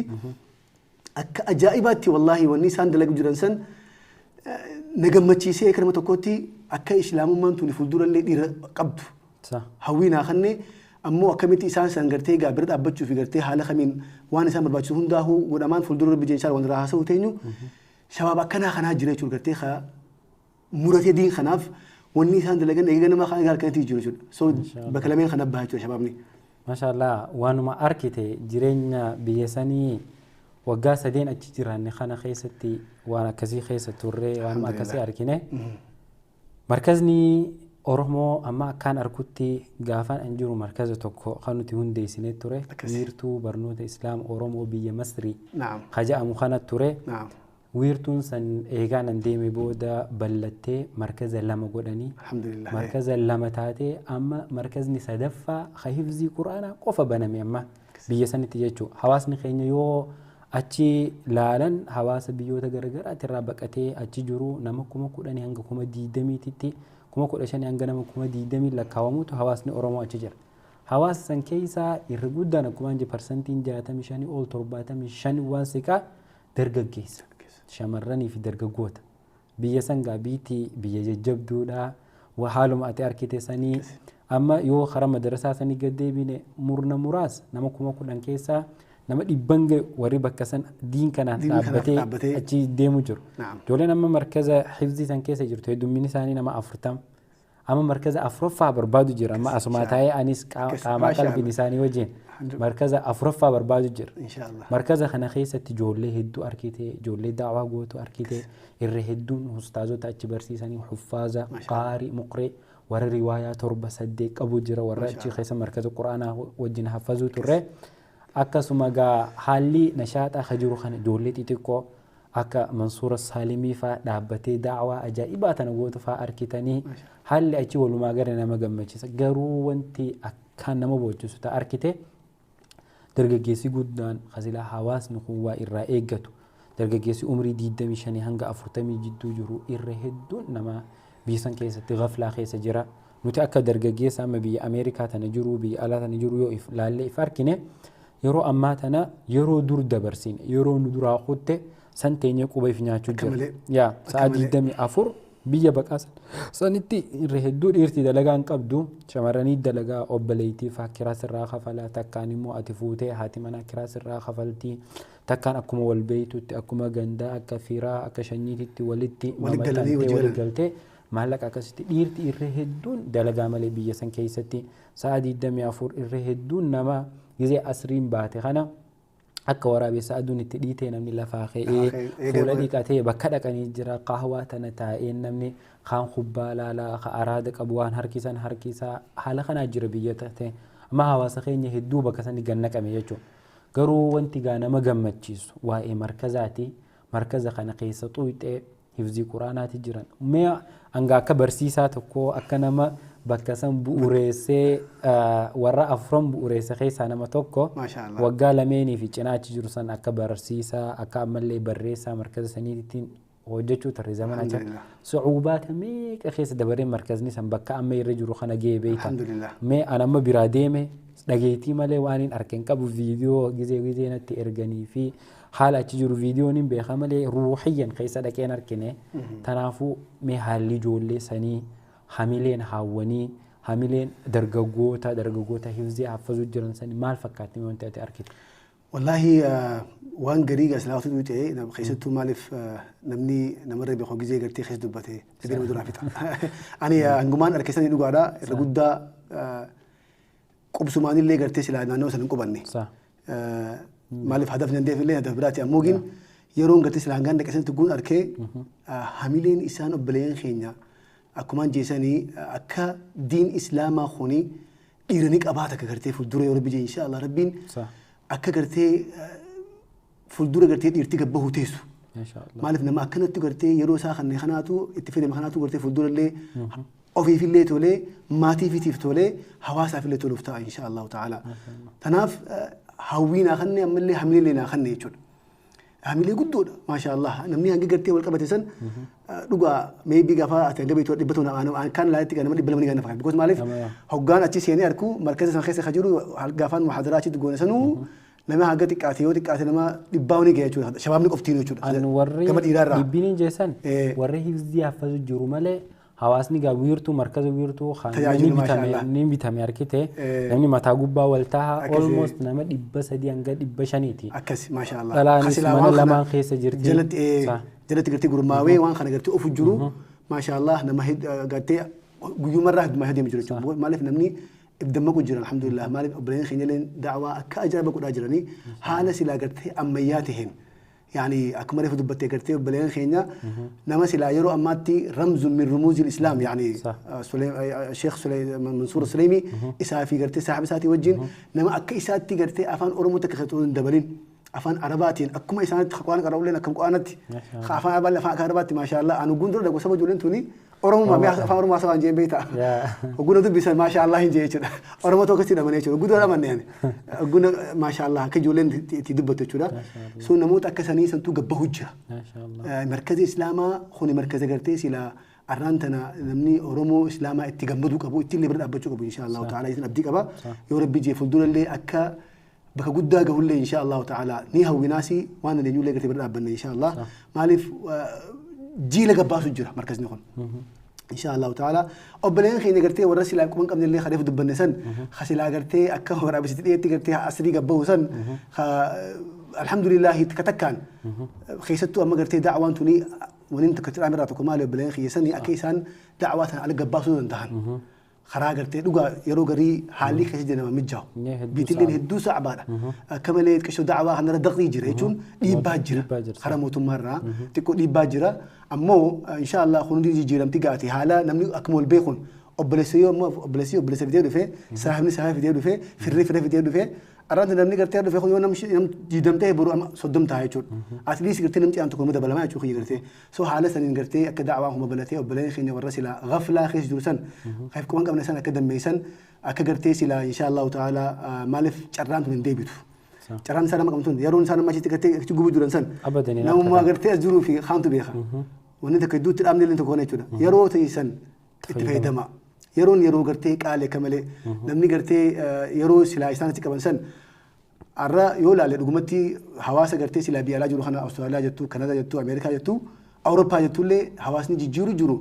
akka ajaibati wallahi wanni san dalagu jiran san nagammachiise karma tokkoti akka islaamummaan tuni fulduralle dhira qabdu hawina khanne ammo akamiti isan san غرتي ga bir dabbachu fi غرتي hala khamin waan isan barbaachisu hundahu wadaman fuldura bi jeensal wan rahasu teenyu shabab akkana khana jira chul غرتي kha murate din khanaf wanni isan dalagan eegana ma khana galkanti jiru so bakalamin khana bahachu shababni
ما شاء الله وانما اركيتي جيرينا بيساني وغا سدين اچ جيران خنا خيستي وانا كسي خيست توري وانا كسي اركينه مركزني اورمو اما كان اركوتي غافان انجرو مركز توكو خنوتي هوندي سينه توري ويرتو برنوت اسلام اورمو بي مصري
نعم
خجا ام خنا توري
نعم
ويرتون سن ايغان انديمي بودا بلتي مركز لما غدني
الحمد لله
مركز لما تاتي اما مركزني سدفا خيفزي قرانا قف بنم يما بيسن تيجو حواسني خينيو يو اچي لالن حواس بيوتا غرغر اترابقتي اچي جورو نمكم كودني هنگ كوما ديدمي تيتي كوما كودشن هنگ نمكم ديدمي لكاومو حواسني اورمو اچي جر حواس سن كيسا يرغودان كوما 1% جاتا مشاني اول ترباتا مشان واسكا درغگيس شمرني في درغغوت بيسنغا بيتي بيججبدودا وحالم اتي اركيتي سني اما يو خرم مدرسه سني گديبينه مرنا مراس نمكم كودن كيسا نما ديبنگ وري بكسن دين كان دابتي اچي ديمو جر دولن اما مركز حفظي سن كيسا جرتو يدمني ساني نما افرتم اما مركز افرفا بربادو جر اما اسماتاي انيس قاما قلبي لساني وجين مركز افرفا بربادو جر
ان شاء الله
مركز خنخيسه جولي هدو اركيتي جولي دعوا غوتو اركيتي الرهدون استاذو تاچ برسيساني حفاظه قاري مقرئ ور روايات تربه صدق ابو جر ورچ خيسه مركز القران وجين حفظو تره akkasuma ga halli nashata khajuru khan jollet itiko akka mansur salimi fa dhaabbatee da'wa ajaa'ibatan gootu fa arkitani halli achi waluma gare nama gammachisa garuu wanti akka nama boojjisu ta arkite dargaggeessi guddaan khasila hawaasni kuwa irraa eeggatu dargaggeessi umrii 25 hanga 40 jidduu jiru irra hedduun nama biyya keessatti ghaflaa keessa jira. Nuti akka dargaggeessa amma biyya Ameerikaa tana jiru biyya alaa tana jiru yoo ilaalle if arkine yeroo ammaa tana yeroo dur dabarsine yeroo nu duraa kutte san teenyee quba if nyaachuu jira. Yaa sa'a 24 biyya baqaa sanitti irra hedduu dhiirti dalagaan qabdu shamarranii dalagaa obboleettiif kiraa sirraa kafalaa takkaan immoo ati fuutee haati manaa kiraa sirraa kafaltii takkaan akkuma wal beeytutti akkuma gandaa akka firaa akka shanyiititti walitti waligaltee maallaqa akkasitti dhiirti irra hedduun dalagaa malee biyya san keessatti sa'a 24 irra hedduun nama gizee asriin baate kana akka waraabessa aduun itti dhiitee namni lafaa ka'ee fuula dhiqatee bakka dhaqanii jira qaahwaa tana taa'ee namni kaan kubbaa laalaa ka araada qabu waan harkisan harkisaa haala kanaa jira biyya ta'e amma hawaasa keenya hedduu bakka sani gannaqame jechuudha. Garuu wanti gaa nama gammachiisu waa'ee markazaati markaza kana keessa xuuxee hifzii quraanaati jiran mee hanga akka barsiisaa tokko akka nama bakka san bu'uureessee warra afran bu'uureessa keessaa nama tokko waggaa lameenii fi cinaachi jiru san akka barsiisaa akka ammallee barreessaa markaza saniitiin hojjechuu tarree zamana jira. Su'uubaata meeqa keessa dabaree markazni san bakka amma irra jiru kana ga'ee beekta. Mee an amma biraa deeme dhageetii malee waan hin argin qabu viidiyoo gizee natti erganii fi haala achi jiru viidiyoon hin beeka malee ruuxiyyan keessa dhaqeen argine. Tanaafuu mee haalli ijoollee sanii hamileen haawwanii hamileen dargaggoota hifzii hafazuu jiran sanii maal fakkaatti mee wanti ati argite?
Wallahi waan garii gaslaatu duute keessattuu maaliif namni namarra beeku gizee gartee keessa dubbate gizee duraa fita. Ani hangumaan arkeessanii dhugaadha irra guddaa qubsumaanillee gartee silaa naannoo sana hin qubanne. Maaliif hadaf dandeefillee hadaf biraati ammoo gin yeroon gartee silaa hangaan dhaqeessanitti guun arkee hamileen isaan obboleeyyan keenya akkumaan jeesanii akka diin islaamaa kuni dhiiranii qabaata akka gartee fuuldura yoo rabbi jee inshaallah rabbiin akka gartee fuuldura gartee dhiirti gabbahu teessu. Maaliif nama akkanatti gartee yeroo isaa kanneen kanaatu itti fayyadama kanaatu gartee fuuldura illee ofiifillee tolee maatiifitiif tolee hawaasaafillee toluuf ta'a inshaallah ta'ala. Tanaaf hawwiinaa kanneen ammallee hamilee naa kanneen jechuudha. Hamilee guddoodha maashaallah namni hangi gartee wal qabate san dhugaa meebii gaafa ati hanga beektu dhibbatu kan laatti nama dhibba lamanii ganna fakkaata. Because maaliif hoggaan achi seenee arku markaza san keessa jiru gaafaan muhaadaraa achitti goone sanuu nama haga xiqqaate yoo xiqqaate nama dhibbaa wani ga'e jechuudha. Shabaabni qoftiin jechuudha. Gama dhiiraarraa.
Dhibbiin jeesan warri hifzii hafazu jiru malee hawaasni gaa wiirtuu markaza wiirtuu ni bitame arkite namni mataa gubbaa wal taha almost nama 300 hanga 500ti.
Akkas maashaallah.
Dhalaanis mana lamaan keessa jirti.
Jalatti gartee gurmaawee waan kana gartee ofu jiru maashaallah nama gartee guyyumarraa hedduma hedeemu jiru jechuudha. Maaliif namni ibdamma jira alhamdulillah maaliif obboleeyyan keenya illee da'waa akka ajaa'iba godhaa jiranii haala silaa gartee ammayyaa taheen. يعني أكمل في دبتة كرتي وبلين خينا نما سلا يرو أماتي رمز من رموز الإسلام يعني الشيخ منصور السليمي إسا في كرتي صاحب ساتي وجين نما أك إساتي كرتي أفان أورمو تكختون دبلين أفان عرباتين أكما إسانات خقوان قرأولين أكم قوانتي خافان عربات لفان عرباتي ما شاء الله أنا قندر لقوا سبب جولين توني أورمو ما بيا أفان أورمو أسوان جيم بيتا وقولنا دبي ما شاء الله هنجي يشوف أورمو توكسي دبني يشوف قدر لا من يعني قلنا ما شاء الله كجولين تدبته شو ده سو نموت أكسني سنتو جبهوجة ما شاء الله مركز إسلاما خوني مركز قرتي سلا أرانتنا نمني أورمو إسلاما اتجمدوا كبو اتلي برد أبجو كبو إن شاء الله تعالى يسن أبدي كبا يورب بيجي فلدول اللي أكا بك قد قول لي إن شاء الله تعالى نيها وناسي وأنا اللي نقول لك تبرد أبنا إن شاء الله مالف جيل جباسو جرا مركز نخون إن شاء الله تعالى أبلين خيني قرتي ورسي لا يكون قبل اللي خليفة دبنا سن خسي لا قرتي أكا ورا بس تيجي قرتي أسري جبوه سن الحمد لله تكتكان خيستو أما قرتي دعوان توني وننت كتير عمراتكم مالي أبلين خيسني أكيسان دعوات على جباسو انتهن خراجرتي لوجا يروجري حالي خشجنا متجاو بيتلين هدو سعبارة كماليت كشو دعوة هنرا دقي جرا يجون يباجرا خرموتو مرة تكون يباجرا أمو إن شاء الله خلونا نيجي جيرام تيجاتي حالا نمني أكمل بيخون أبلسيو فيديو دفع ساحبني فيديو دفع في فيديو دفع أراد نمني قرتي دفع خو يوم جيدمته برو أما صدمته هايشون أتليس قرتي نمتي أنتو كم دبلا ما أشوف قرتي سو حالا سنين قرتي أكدعوة هم بلتي أبلين خيني ورسلا غفلة خيش جلسان خايف كمان قبل سنة كدم ميسان أكقرتي سلا إن شاء الله تعالى مالف شرانت من ديبتو carraan isaa nama qabtuun yeroon isaa nama achitti gartee achi gubuu jiran san
Abadanii
namummaa gartee as jiruu fi haamtu beeka wanni takka idduutti dhaabni illee tokko jechuudha yeroo ta'isan itti fayyadama yeroon yeroo gartee qaalee akka malee namni gartee yeroo silaa isaan itti qaban san arra yoo ilaalle dhugumatti hawaasa gartee silaa biyya alaa jiru kana Awustiraaliyaa jettu Kanaadaa jettu Ameerikaa jettu Awurooppaa jettullee hawaasni jijjiiru jiru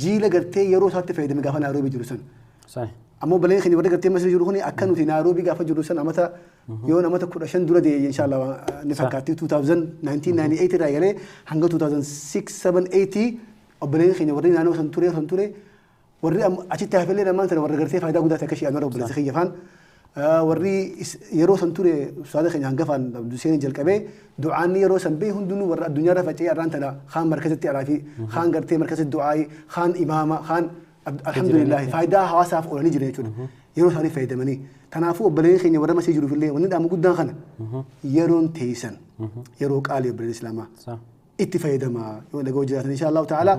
jiila gartee yeroo isaatti fayyadame gaafa Naayiroobii jiru san. Ammoo baleen keenya warra gartee Masrii jiru kuni akka nuti Naayiroobii gaafa jiru san amata yoo namata 15 dura deeyye inshallah ni fakkaatti 1998 irraa eegalee hanga 2006 7 8 obboleen keenya warri naannoo san ture warri achitti hafellee namaan sana warra gartee faayidaa guddaa akka shi'an warra obboleessa kiyya faan warri yeroo san ture saada keenya hangafaan Abduseen jalqabee du'aanni yeroo san bee hundinuu warra addunyaa irra faca'ee arraan tana kaan markazatti araafi kaan gartee markazatti du'aayi kaan imaama kaan alhamdulillah faayidaa hawaasaaf oolanii jiran jechuudha yeroo isaanii fayyadamanii kanaafuu obboleen keenya warra masii jiruuf illee wanni dhaamu guddaan kana yeroon teessan yeroo qaalii obboleen islaamaa itti fayyadamaa yoo dhagoo jiraatan insha Allah ta'ala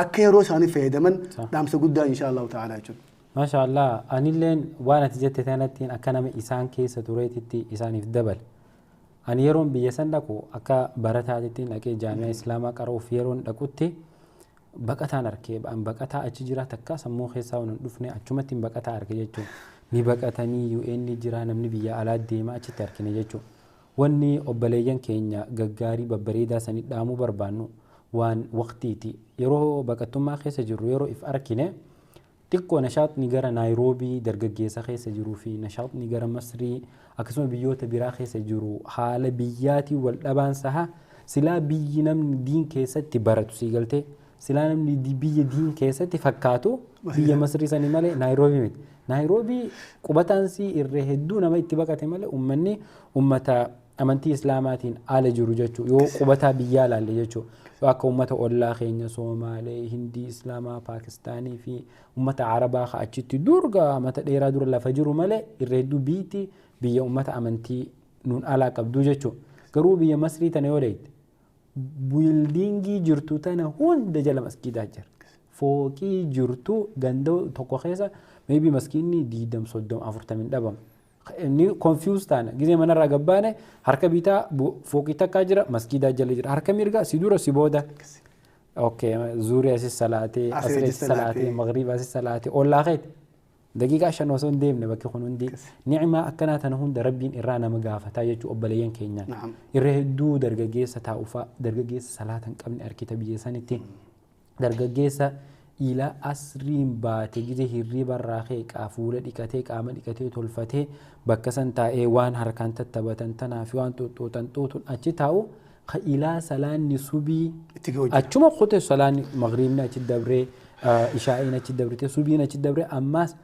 akka yeroo isaanii fayyadaman dhaamsa guddaa insha Allah ta'ala jechuudha.
Masha Allah anilleen waan ati jette kanattiin akka nama isaan keessa tureetitti isaaniif dabal. Ani yeroon biyya san dhaqu akka barataatitti dhaqee jaamiyaa islaamaa qaruuf yeroon dhaqutti baqataan arkee baqataa achi jira takka sammuu keessaa waan dhufne achumatti baqataa arge jechuudha. Ni baqatanii UN ni jira namni biyya alaa deema achitti arkine jechuudha. Wanni obboleeyyan keenya gaggaarii babbareedaa sanii dhaamuu barbaannu waan waqtiiti yeroo baqattummaa keessa jirru yeroo if arkine xiqqoo nashaatni gara Naayiroobii dargaggeessa keessa jiruu fi nashaatni gara Masrii akkasuma biyyoota biraa keessa jiru haala biyyaatii wal dhabaan saha silaa biyyi namni diin keessatti baratu si galtee silaa namni biyya diin keessatti fakkaatu biyya Masrii sanii malee Naayiroobii miti. Naayiroobii qubataansi irree hedduu nama itti baqate malee ummanni ummata amantii islaamaatiin ala jiru jechuudha yoo qubataa biyyaa ilaalle jechuudha. Akka ummata ollaa keenya Somaalee, Hindii, Islaamaa, Paakistaanii fi ummata Arabaa achitti durga mata dheeraa dura lafa jiru malee irra hedduu biyya ummata amantii nuun alaa qabdu jechuudha. Garuu biyya Masrii tana yoo deeyte biildiingii jirtu tana hunda jala maskiidaa jira. Fooqii jirtu ganda tokko keessa maybe maskiinni 20 30 40 dhabama. Ni confused taana gizee manarraa gabbaane harka bitaa fooqii takkaa jira maskiidaa jala jira harka mirgaa si dura si booda okay zuuri asis salaatee asrees salaatee magriib asis salaatee ollaa keeti daqiiqaa 5 osoo hin deemne bakki kun hundi ni'imaa akkanaa tana hunda rabbiin irraa nama gaafataa jechuu obboleeyyan keenyaan irra hedduu dargaggeessa taa'uufaa dargaggeessa salaata hin qabne arkita biyya sanitti dargaggeessa ila asriin baate gizee hirriba irraa keeqaa fuula dhiqatee qaama dhiqatee tolfatee bakka san taa'ee waan harkaan tattabatan tanaa fi waan xoxxootan xuuxun achi taa'u ka ilaa salaanni subii achuma qote salaanni magriibni achi dabree ishaa'iin achi dabree subiin achi dabree ammaas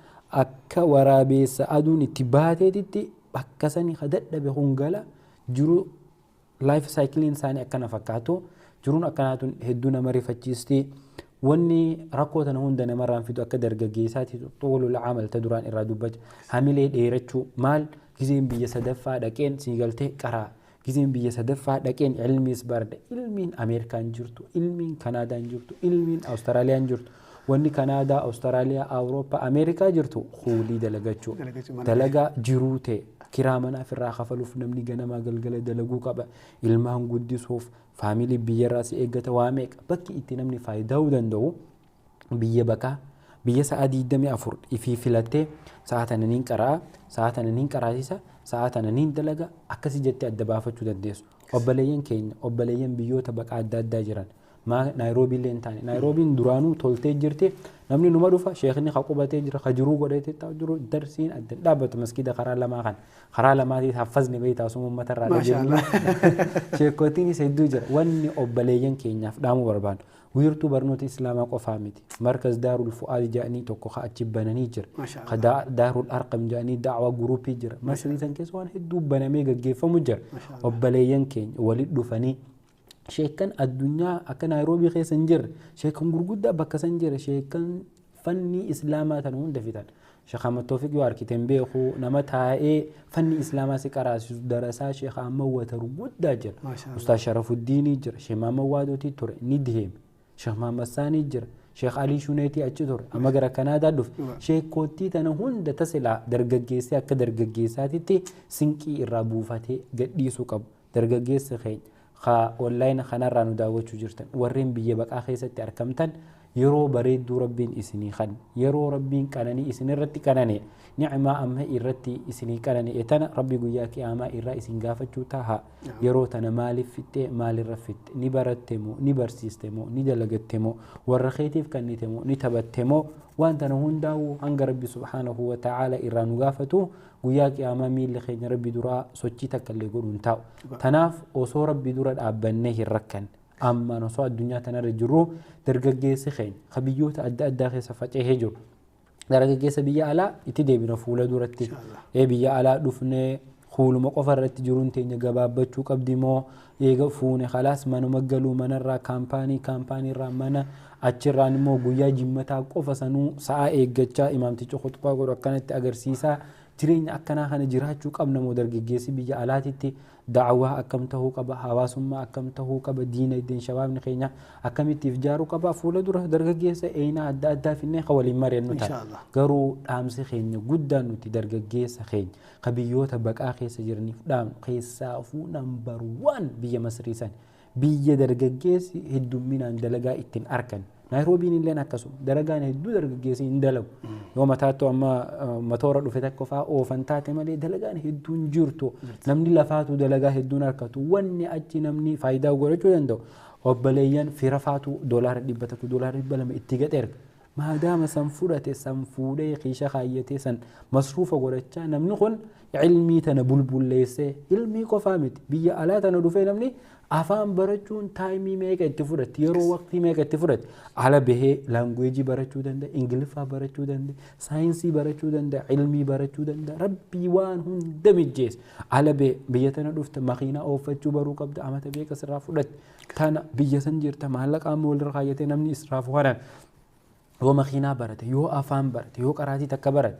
akka waraabeessa aduun itti baateetitti bakka sanii ka dadhabe hungala jiru life cycling isaanii akkana fakkaatu jiruun akkanaatuun hedduu nama rifachiisti. Wanni rakkoo tana hunda namarraan fidu akka dargaggeessaati xuulul amal ta duraan irraa dubbacha hamilee dheerachuu maal gizeen biyya sadaffaa dhaqeen siigaltee qaraa gizeen biyya sadaffaa dhaqeen ilmiis barda ilmiin Ameerikaan jirtu ilmiin Kanaadaan jirtu ilmiin Awustiraaliyaan jirtu wanni Kanaadaa Awustiraaliyaa Awurooppaa Ameerikaa jirtu huulii dalagachuu dalagaa jiruu ta'e kiraa manaaf irraa kafaluuf namni ganamaa galgala dalaguu qaba ilmaan guddisuuf faamilii biyyarraa si eeggata waa meeqa bakki itti namni faayida'uu danda'u biyya bakaa biyya sa'a 24 ifii filattee sa'a tananiin qaraa sa'a tananiin qaraasisa sa'a tananiin dalaga akkasii jettee adda baafachuu dandeessu obboleeyyan keenya obboleeyyan biyyoota bakaa adda addaa jiran Naayiroobii illee hin taane Naayiroobiin duraanuu toltee jirti namni numa dhufa sheekni qaqubatee jira kajiruu godhatee taa'u jiru darsiin adda dhaabbatu maskiida karaa lamaa kan karaa lamaatiif haffazni bahii taasisuu uummata irraa dhageenya sheekootiinis hedduu jira wanni obboleeyyan keenyaaf dhaamuu barbaadu wiirtuu barnoota islaamaa qofaa miti markaz daarul fu'aad jedhanii tokko achi bananii jira daarul arqam jedhanii da'waa guruupii jira masrii san keessa waan hedduu banamee gaggeeffamu jira obboleeyyan keenya walitti dhufanii sheekan addunyaa akka Naayiroobii keessa hin jirre sheekan gurguddaa bakka san jira sheekan fanni islaamaa tan hunda fitan Sheekh Ahmad Tawfiq yoo arkiteen beeku nama taa'ee fanni islaamaa si qaraasisu darasaa Sheekh Ahmad Wataru guddaa jira Ustaaz Sharafuddin jira Sheekh Maamad Waadotii ture ni deeme Sheekh Maamad Saanii jira Sheekh Alii Shuneetii achi ture amma gara Kanaadaa dhufe sheekootii tana hunda tasilaa dargaggeessee akka dargaggeessaatitti sinqii irraa buufatee gadhiisuu qabu dargaggeessi keenya online kanarraa nu daawwachuu jirtan warreen biyya baqaa keessatti argamtan yeroo bareedduu rabbiin isinii kan yeroo rabbiin qananii isin irratti qanane ni'maa amma irratti isinii qanane etana rabbi guyyaa qiyaamaa irraa isin gaafachuu taha yeroo tana maaliif fitte maalirra fitte ni baratte moo ni barsiiste moo ni dalagatte moo warra keetiif kannite moo ni tabatte moo waan tana hundaa'u hanga rabbi subhaanahu wa ta'ala irraa nu gaafatu guyyaa qiyaamaa miilli keenya rabbi duraa sochii takka illee godhuun taa'u tanaaf osoo rabbi dura dhaabbannee hin rakkan amma osoo addunyaa tanarra jirru dargaggeessi keenya kabiyyoota adda addaa keessa faca'ee jiru dargaggeessa biyya alaa itti deebina fuula duratti biyya alaa dhufnee kuuluma qofa irratti jiruun teenya gabaabbachuu qabdi moo eega fuune khalaas manuma galuu manarraa kaampaanii irraa mana achirraan immoo guyyaa jimmataa qofa sanuu sa'a eeggachaa imaamticha khutbaa godhu akkanatti agarsiisaa jireenya akkanaa kana jiraachuu qabna moo dargaggeessi biyya alaatitti da'awaa akkam tahuu qaba hawaasummaa akkam tahuu qaba diina iddeen shabaabni keenya akkamittiif jaaruu qaba fuula dura dargaggeessa eenaa adda addaa finnee ka waliin mari'annu ta'a garuu dhaamsi keenya guddaan nuti dargaggeessa keenya ka biyyoota baqaa keessa jiraniif dhaamnu keessaafuu nambar 1 biyya Masriisan biyya dargaggeessi heddumminaan dalagaa ittiin argan Nairoobiin illee akkasuma dalagaan hedduu dargaggeessi hin dalagu yoo mataattu amma matoora dhufe takka fa'aa oofan taate malee dalagaan hedduun jirtu namni lafaatu dalagaa hedduun harkatu wanni achi namni faayidaa godhachuu danda'u obbaleeyyan fira faatu $100 $200 itti gad erga maadaama san fudhate san fuudhee qiisha kaayyatee san masruufa godhachaa namni kun ilmii tana bulbulleessee ilmii qofaa miti biyya alaa tana dhufee namni afaan barachuun taayimii meeqa itti fudhate yeroo waqtii meeqa itti fudhate ala bahee laanguweejii barachuu danda'a ingiliffaa barachuu danda'a saayinsii barachuu danda'a ilmii barachuu danda'a rabbii waan hunda mijjeesse ala bahee biyya tana dhufte makiinaa ooffachuu baruu qabda amata beeqa sirraa fudhate tana biyya san jirta maallaqa amma walirra kaayyatee namni israafu hanan yoo makiinaa barate yoo afaan barate yoo qaraatii takka barate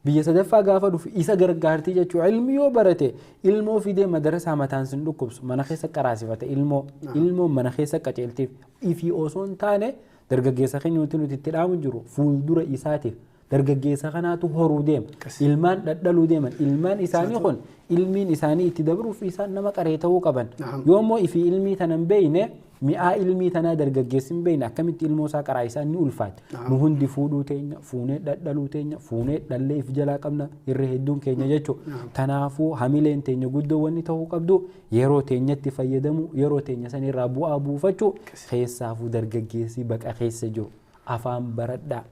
biyya sadaffaa gaafa dhufu isa gargaartii jechuu ilmi yoo barate ilmoo fidee madarasaa mataan sin dhukkubsu mana keessa qaraasifate ilmoo mana keessa qaceeltiif ifii osoo hin taane dargaggeessa keenya nuti itti dhaamu jiru fuuldura isaatiif dargaggeessa kanaatu horuu deema ilmaan dhadhaluu deeman ilmaan isaanii kun ilmiin isaanii itti dabruuf isaan nama qaree ta'uu qaban yoommoo ifii ilmii tanan beeyne mi'aa ilmii tanaa dargaggeessi hin beeyne akkamitti ilmoo isaa qaraa isaa ni ulfaate nu hundi fuudhuu teenya fuunee dhadhaluu teenya fuunee dhallee if jalaa qabna irra hedduun keenya jechuu tanaafuu hamileen teenya guddoo wanni ta'uu qabdu yeroo teenyatti fayyadamu yeroo teenya san irraa bu'aa buufachuu keessaafuu dargaggeessi baqa keessa jiru afaan baradhaa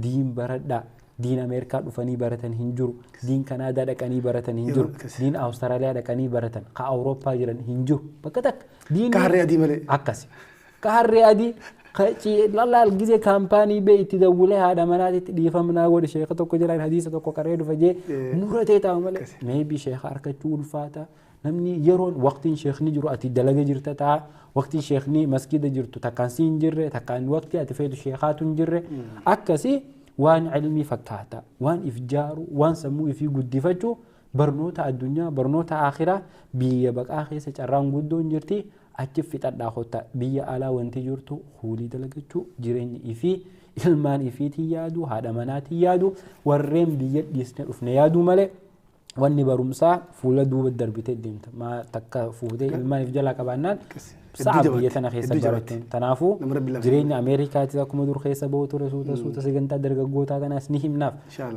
diin baradhaa diin Ameerikaa dhufanii baratan hin jiru diin Kanaadaa dhaqanii baratan hin jiru diin Awustiraaliyaa dhaqanii baratan ka Awurooppaa jiran hin jiru bakka takka diin
kaharree adii malee
akkasi kaharree adii lallaal gizee kaampaanii bee itti dawwilee haadha manaatitti dhiifamnaa godhe sheeka tokko jiraan hadiisa tokko qaree dhufa jee muratee taa'u malee meebii sheeka harkachuu ulfaata namni yeroon waqtiin sheekni jiru ati dalaga jirta ta'a waqtiin sheekni masgida jirtu takkaan si hin jirre takkaan waqtii ati feetu sheekaatu hin jirre akkasi waan ilmii fakkaata waan if jaaru waan sammuu ifii guddifachuu barnoota addunyaa barnoota akhiraa biyya baqaa keessa carraan guddoon jirti achi fixadhaa hotta biyya alaa wanti jirtu huulii dalagachuu jireenya ifii ilmaan ifiitiin yaadu haadha manaatiin yaadu warreen biyya dhiisne dhufne yaadu malee wanni barumsaa fuula duuba darbitee deemta maa takka fuutee ilmaan if jalaa qabaannaan sa'a biyya tana keessa barachuun tanaafuu jireenya Ameerikaatti akkuma dur keessa bahu ture suuta sagantaa dargaggootaa tanaas ni himnaaf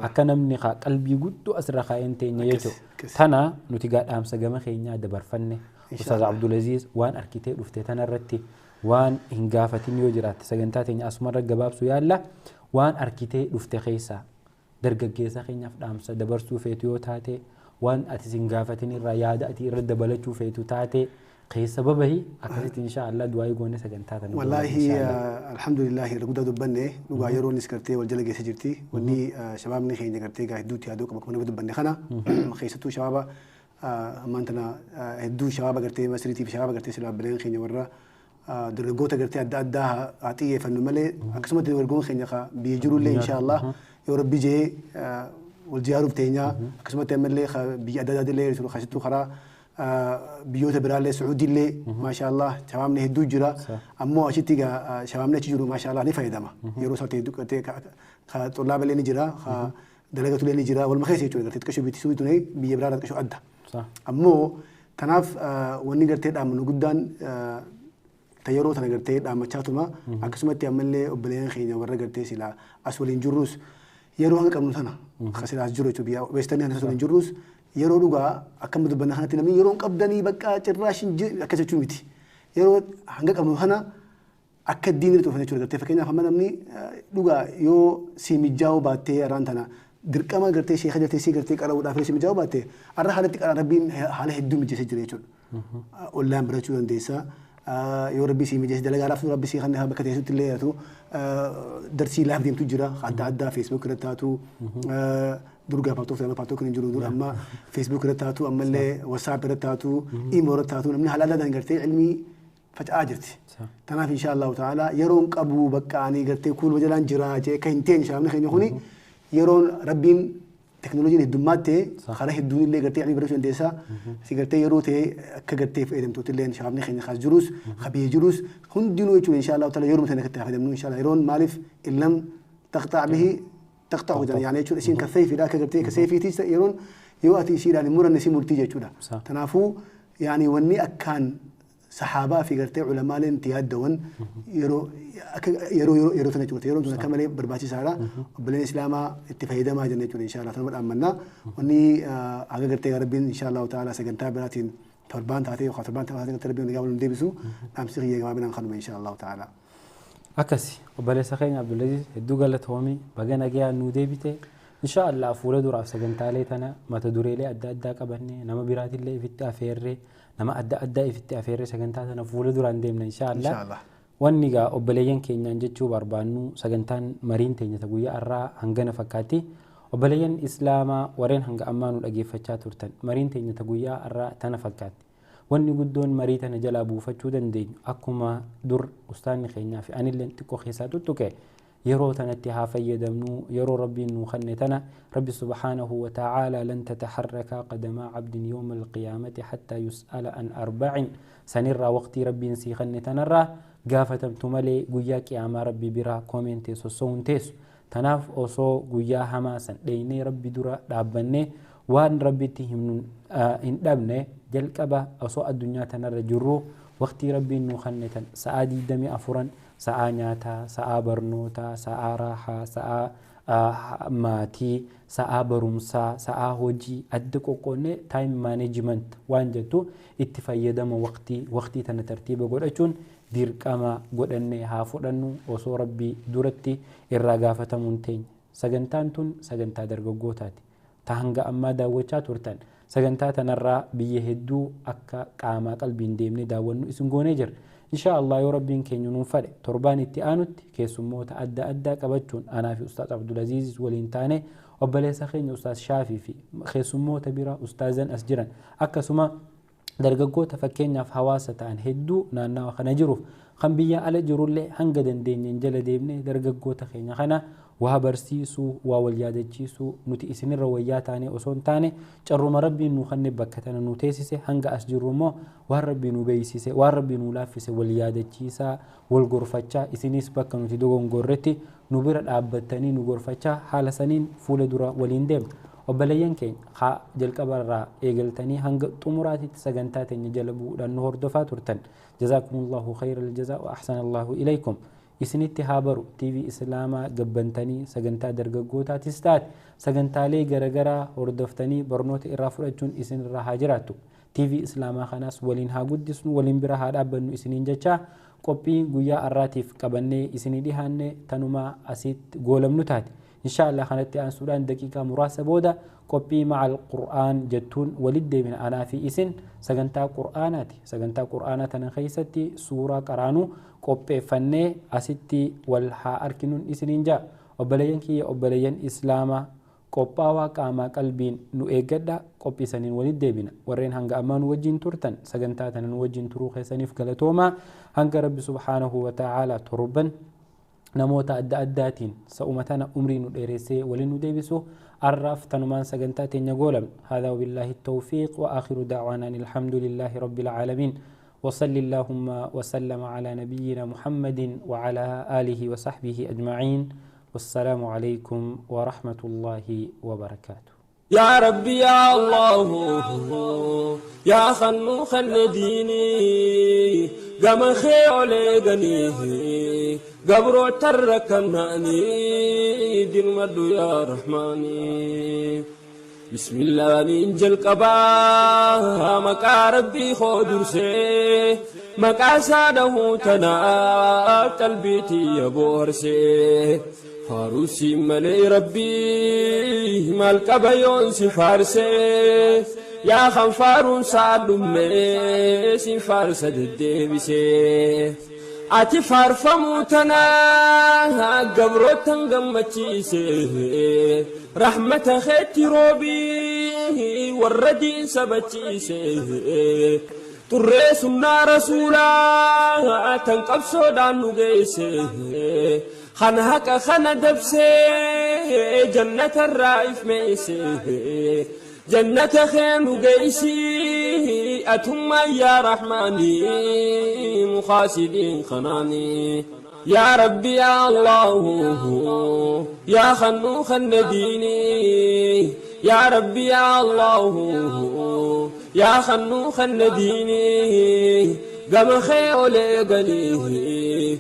akka namni qalbii guddoo asirra kaa'een teenya jechuudha tana nuti gaadhaamsa gama keenyaa dabarfanne Ustaaz Abdulaziz waan arkitee dhufte tanarratti waan hin gaafatin yoo jiraatte sagantaa teenya asumarra gabaabsu yaalla waan arkitee dhufte keessaa dargaggeessa keenyaaf dhaamsa dabarsuu feetu yoo taate waan ati hin gaafatin irraa yaada ati irra dabalachuu feetu taate keessa babahi akkasitti inshaallah du'aa goone sagantaa tan
wallahi alhamdulillah ragudda dubbanne dhugaa yeroo nis gartee wal jala geessa jirti wanni shabaabni keenya gartee gaa hedduutti yaaduu qaba kuma dubbanne kana keessattuu shabaaba amantana hedduu shabaaba gartee masriitiif shabaaba gartee silaabileen keenya warra dargaggoota gartee adda addaa haa xiyyeeffannu malee akkasumatti dargaggoon keenya ka biyya jirullee inshaallah yoo rabbi jee wal jaaruuf teenya akkasumatti ammallee biyya adda addaa illee jiru keessattuu karaa biyyoota biraallee Sacuudiillee maashaallah shabaabni hedduu jira ammoo achitti shabaabni achi jiru maashaallah ni fayyadama yeroo isaatti hedduu qabatee xullaaballee ni jira dalagatullee ni jira walma keessa jechuudha gartee xiqqashoo bitisuu tunee biyya biraarraa xiqqashoo adda ammoo kanaaf wanni gartee dhaamnu guddaan yeroo tana gartee dhaammachaa tuma akkasumatti ammallee obboleeyyan keenya warra gartee silaa as waliin jirrus yeroo hanga qabnu tana kasilaas jiru jechuudha biyya weestanii hanga waliin jirrus yeroo dhugaa akkam dubbanna kanatti namni yeroo qabdanii bakka cirraash akka jechuu miti yeroo hanga qabnu kana akka diinii tofan jechuudha gartee fakkeenyaaf amma namni dhugaa yoo si mijaa'uu baattee araan tana dirqama gartee sheekha gartee si gartee qaraa'uudhaaf si mijaa'uu baattee arra haalatti qaraa rabbiin haala hedduu mijeessee jira jechuudha ollaan barachuu dandeessa yoo rabbii si mijeesse dalagaadhaaf rabbii si kan bakka teessutti illee yaatu darsii laaf deemtu jira adda addaa feesbuuk irratti taatu durgaa paatoo kan jiru dur amma feesbuuk irratti taatu ammallee wasaap irratti taatu imoo irratti taatu namni haala adda gartee ilmii faca'aa jirti tanaaf insha Allahu ta'ala yeroon qabu bakka ani gartee kuul wajalaan jira jee kan hin teenye shaamni keenya kuni yeroon rabbiin teknooloojiin heddummaatti karaa hedduun illee gartee ani barachuu dandeessa si gartee yeroo ta'e akka gartee fayyadamtooti illee shaamni keenya kaas jirus kabee jirus hundinuu jechuudha insha Allahu ta'ala yeroo sana akka fayyadamnu insha Allah yeroon maaliif illam taqta'a bihi taqta'u jira yani jechuudha isin kasayfi dha akka gartee kasayfiitis yeroon yoo ati isiidhaan muranne si murtii jechuudha tanaafuu yani wanni akkaan sahaabaa fi gartee ulamaaleen itti yaaddawan yeroo sana jechuudha yeroon sun akka malee barbaachisaadha obboleen islaamaa itti fayyadamaa jenna jechuudha insha Allah tanuma dhaammannaa wanni haga gartee rabbiin insha Allah ta'ala sagantaa biraatiin torbaan taatee yookaan torbaan taatee rabbiin nagaa waliin deebisu dhaamsi xiyya gabaabinaan kanuma insha Allah ta'ala.
Akkasi obboleessa keenya Abdulaziz hedduu galatoomii baga nagaa nuu deebite insha Allah fuula duraaf sagantaalee tana mata dureelee adda addaa qabannee nama biraatillee ifitti afeerree nama adda addaa ifitti afeerree sagantaa tana fuula duraan deemna insha Allah wanni gaa obboleeyyan keenyaan jechuu barbaannu sagantaan mariin teenya guyyaa irraa hangana fakkaatti obboleeyyan islaamaa warreen hanga ammaa nu dhageeffachaa turtan mariin teenya guyyaa irraa tana fakkaatti wanni guddoon marii tana jalaa buufachuu dandeenyu akkuma dur ustaanni keenyaa fi anillee xiqqoo keessaa tuttuqe yeroo tanatti haa fayyadamnu yeroo rabbiin nu kenne tana rabbi subhanahu wa ta'ala lan tataharraka qadama abdin yawma alqiyamati hatta yus'ala an arba'in sanirra waqti rabbiin si kenne tanarra gaafatamtu malee guyyaa qiyaamaa rabbi biraa koomenti sossoon teessu tanaaf osoo guyyaa hamaa san dheeynee rabbi dura dhaabbanne waan rabbitti himnu hin dhabne jalqaba osoo addunyaa tanarra jirru waqtii rabbiin nu kenne tan sa'aa 24 sa'aa nyaataa sa'aa barnootaa sa'aa raahaa sa'aa maatii sa'aa barumsaa sa'aa hojii adda qoqqoonnee time management waan jettu itti fayyadama waqtii tana tartiiba godhachuun dirqama godhannee haa fudhannu osoo rabbii duratti irraa gaafatamuun teenya sagantaan tun sagantaa dargaggootaati ta hanga ammaa daawwachaa turtan sagantaa tanarraa biyya hedduu akka qaamaa qalbiin deemnee daawwannu isin goonee jira insha Allah yoo rabbiin keenya nuun fedhe torbaan itti aanutti keessummoota adda addaa qabachuun anaa fi ustaaz Abdulaziz waliin taane obboleessa keenya ustaaz Shaafii fi keessummoota bira ustaazan as jiran akkasuma dargaggoota fakkeenyaaf hawaasa ta'an hedduu naannawa kana jiruuf kan biyya ala jirullee hanga dandeenyeen jala deemnee dargaggoota keenya kana waa barsiisuu waa wal yaadachiisuu nuti isinirra wayyaa taane osoo hin taane carruma rabbiin nu kenne bakka tana nu teessise hanga as jirru immoo waan rabbii nu beeksise waan rabbii nu laaffise wal yaadachiisaa wal gorfachaa isinis bakka nuti dogongorretti nu bira dhaabbattanii nu gorfachaa haala saniin fuula dura waliin deemna obboleeyyan keenya haa jalqabarraa eegaltanii hanga xumuraatitti sagantaa teenya jala bu'uudhaan nu hordofaa turtan jazakumullahu khayral jazaa wa ahsanallahu ilaykum isinitti haa baru TV islaamaa gabbantanii sagantaa dargaggootaatis taate sagantaalee garagaraa hordoftanii barnoota irraa fudhachuun isinirraa haa jiraattu TV islaamaa kanaas waliin haa guddisnu waliin bira haa dhaabbannu isiniin jecha qophii guyyaa har'aatiif qabannee isinii dhihaanne tanumaa asitti goolamnu taate inshallah kanatti aansuudhaan daqiiqaa muraasa booda qophii ma'al qur'aan jettuun walitti deebina anaa fi isin sagantaa qur'aanaati sagantaa qur'aanaa tana keessatti suuraa qaraanuu qopheeffannee asitti wal haa arkinuun isiniin jaa obboleeyyan kiyya obboleeyyan islaamaa qophaawaa qaamaa qalbiin nu eeggadha qophii saniin walitti deebina warreen hanga ammaa nu wajjin turtan sagantaa tana nu wajjin turuu keessaniif galatoomaa hanga rabbi subhaanahu wa ta'aalaa torban namoota adda addaatiin sa'uma tana umrii nu dheeressee waliin nu deebisu أرف تنمان سجنتات نقولم هذا وبالله التوفيق وآخر دعوانا الحمد لله رب العالمين وصل اللهم وسلم على نبينا محمد وعلى آله وصحبه أجمعين والسلام عليكم ورحمة الله وبركاته
يا ربي يا الله يا خنوخ الديني قام خيولي قنيه قبرو تركناني دين مدو يا رحماني بسم الله ننجل قبا مكا ربي خودر سي مكا ساده تنا قلبيتي يبور سي فاروسي ملي ربي مالك بيون سفارسي يا خنفارون سادمي سفارس الدبسي ati farfamutana gabrotan gammachiise rahmata khetti robi warradin sabachiise turre sunna rasula tanqabsodan nugeese khana haka khana dabse jannata raif meese جنة خير قيسي أتم يا رحماني مخاسدين خناني يا ربي يا الله يا خنوخ النديني يا ربي يا الله يا خنوخ النديني قم خير لقنيه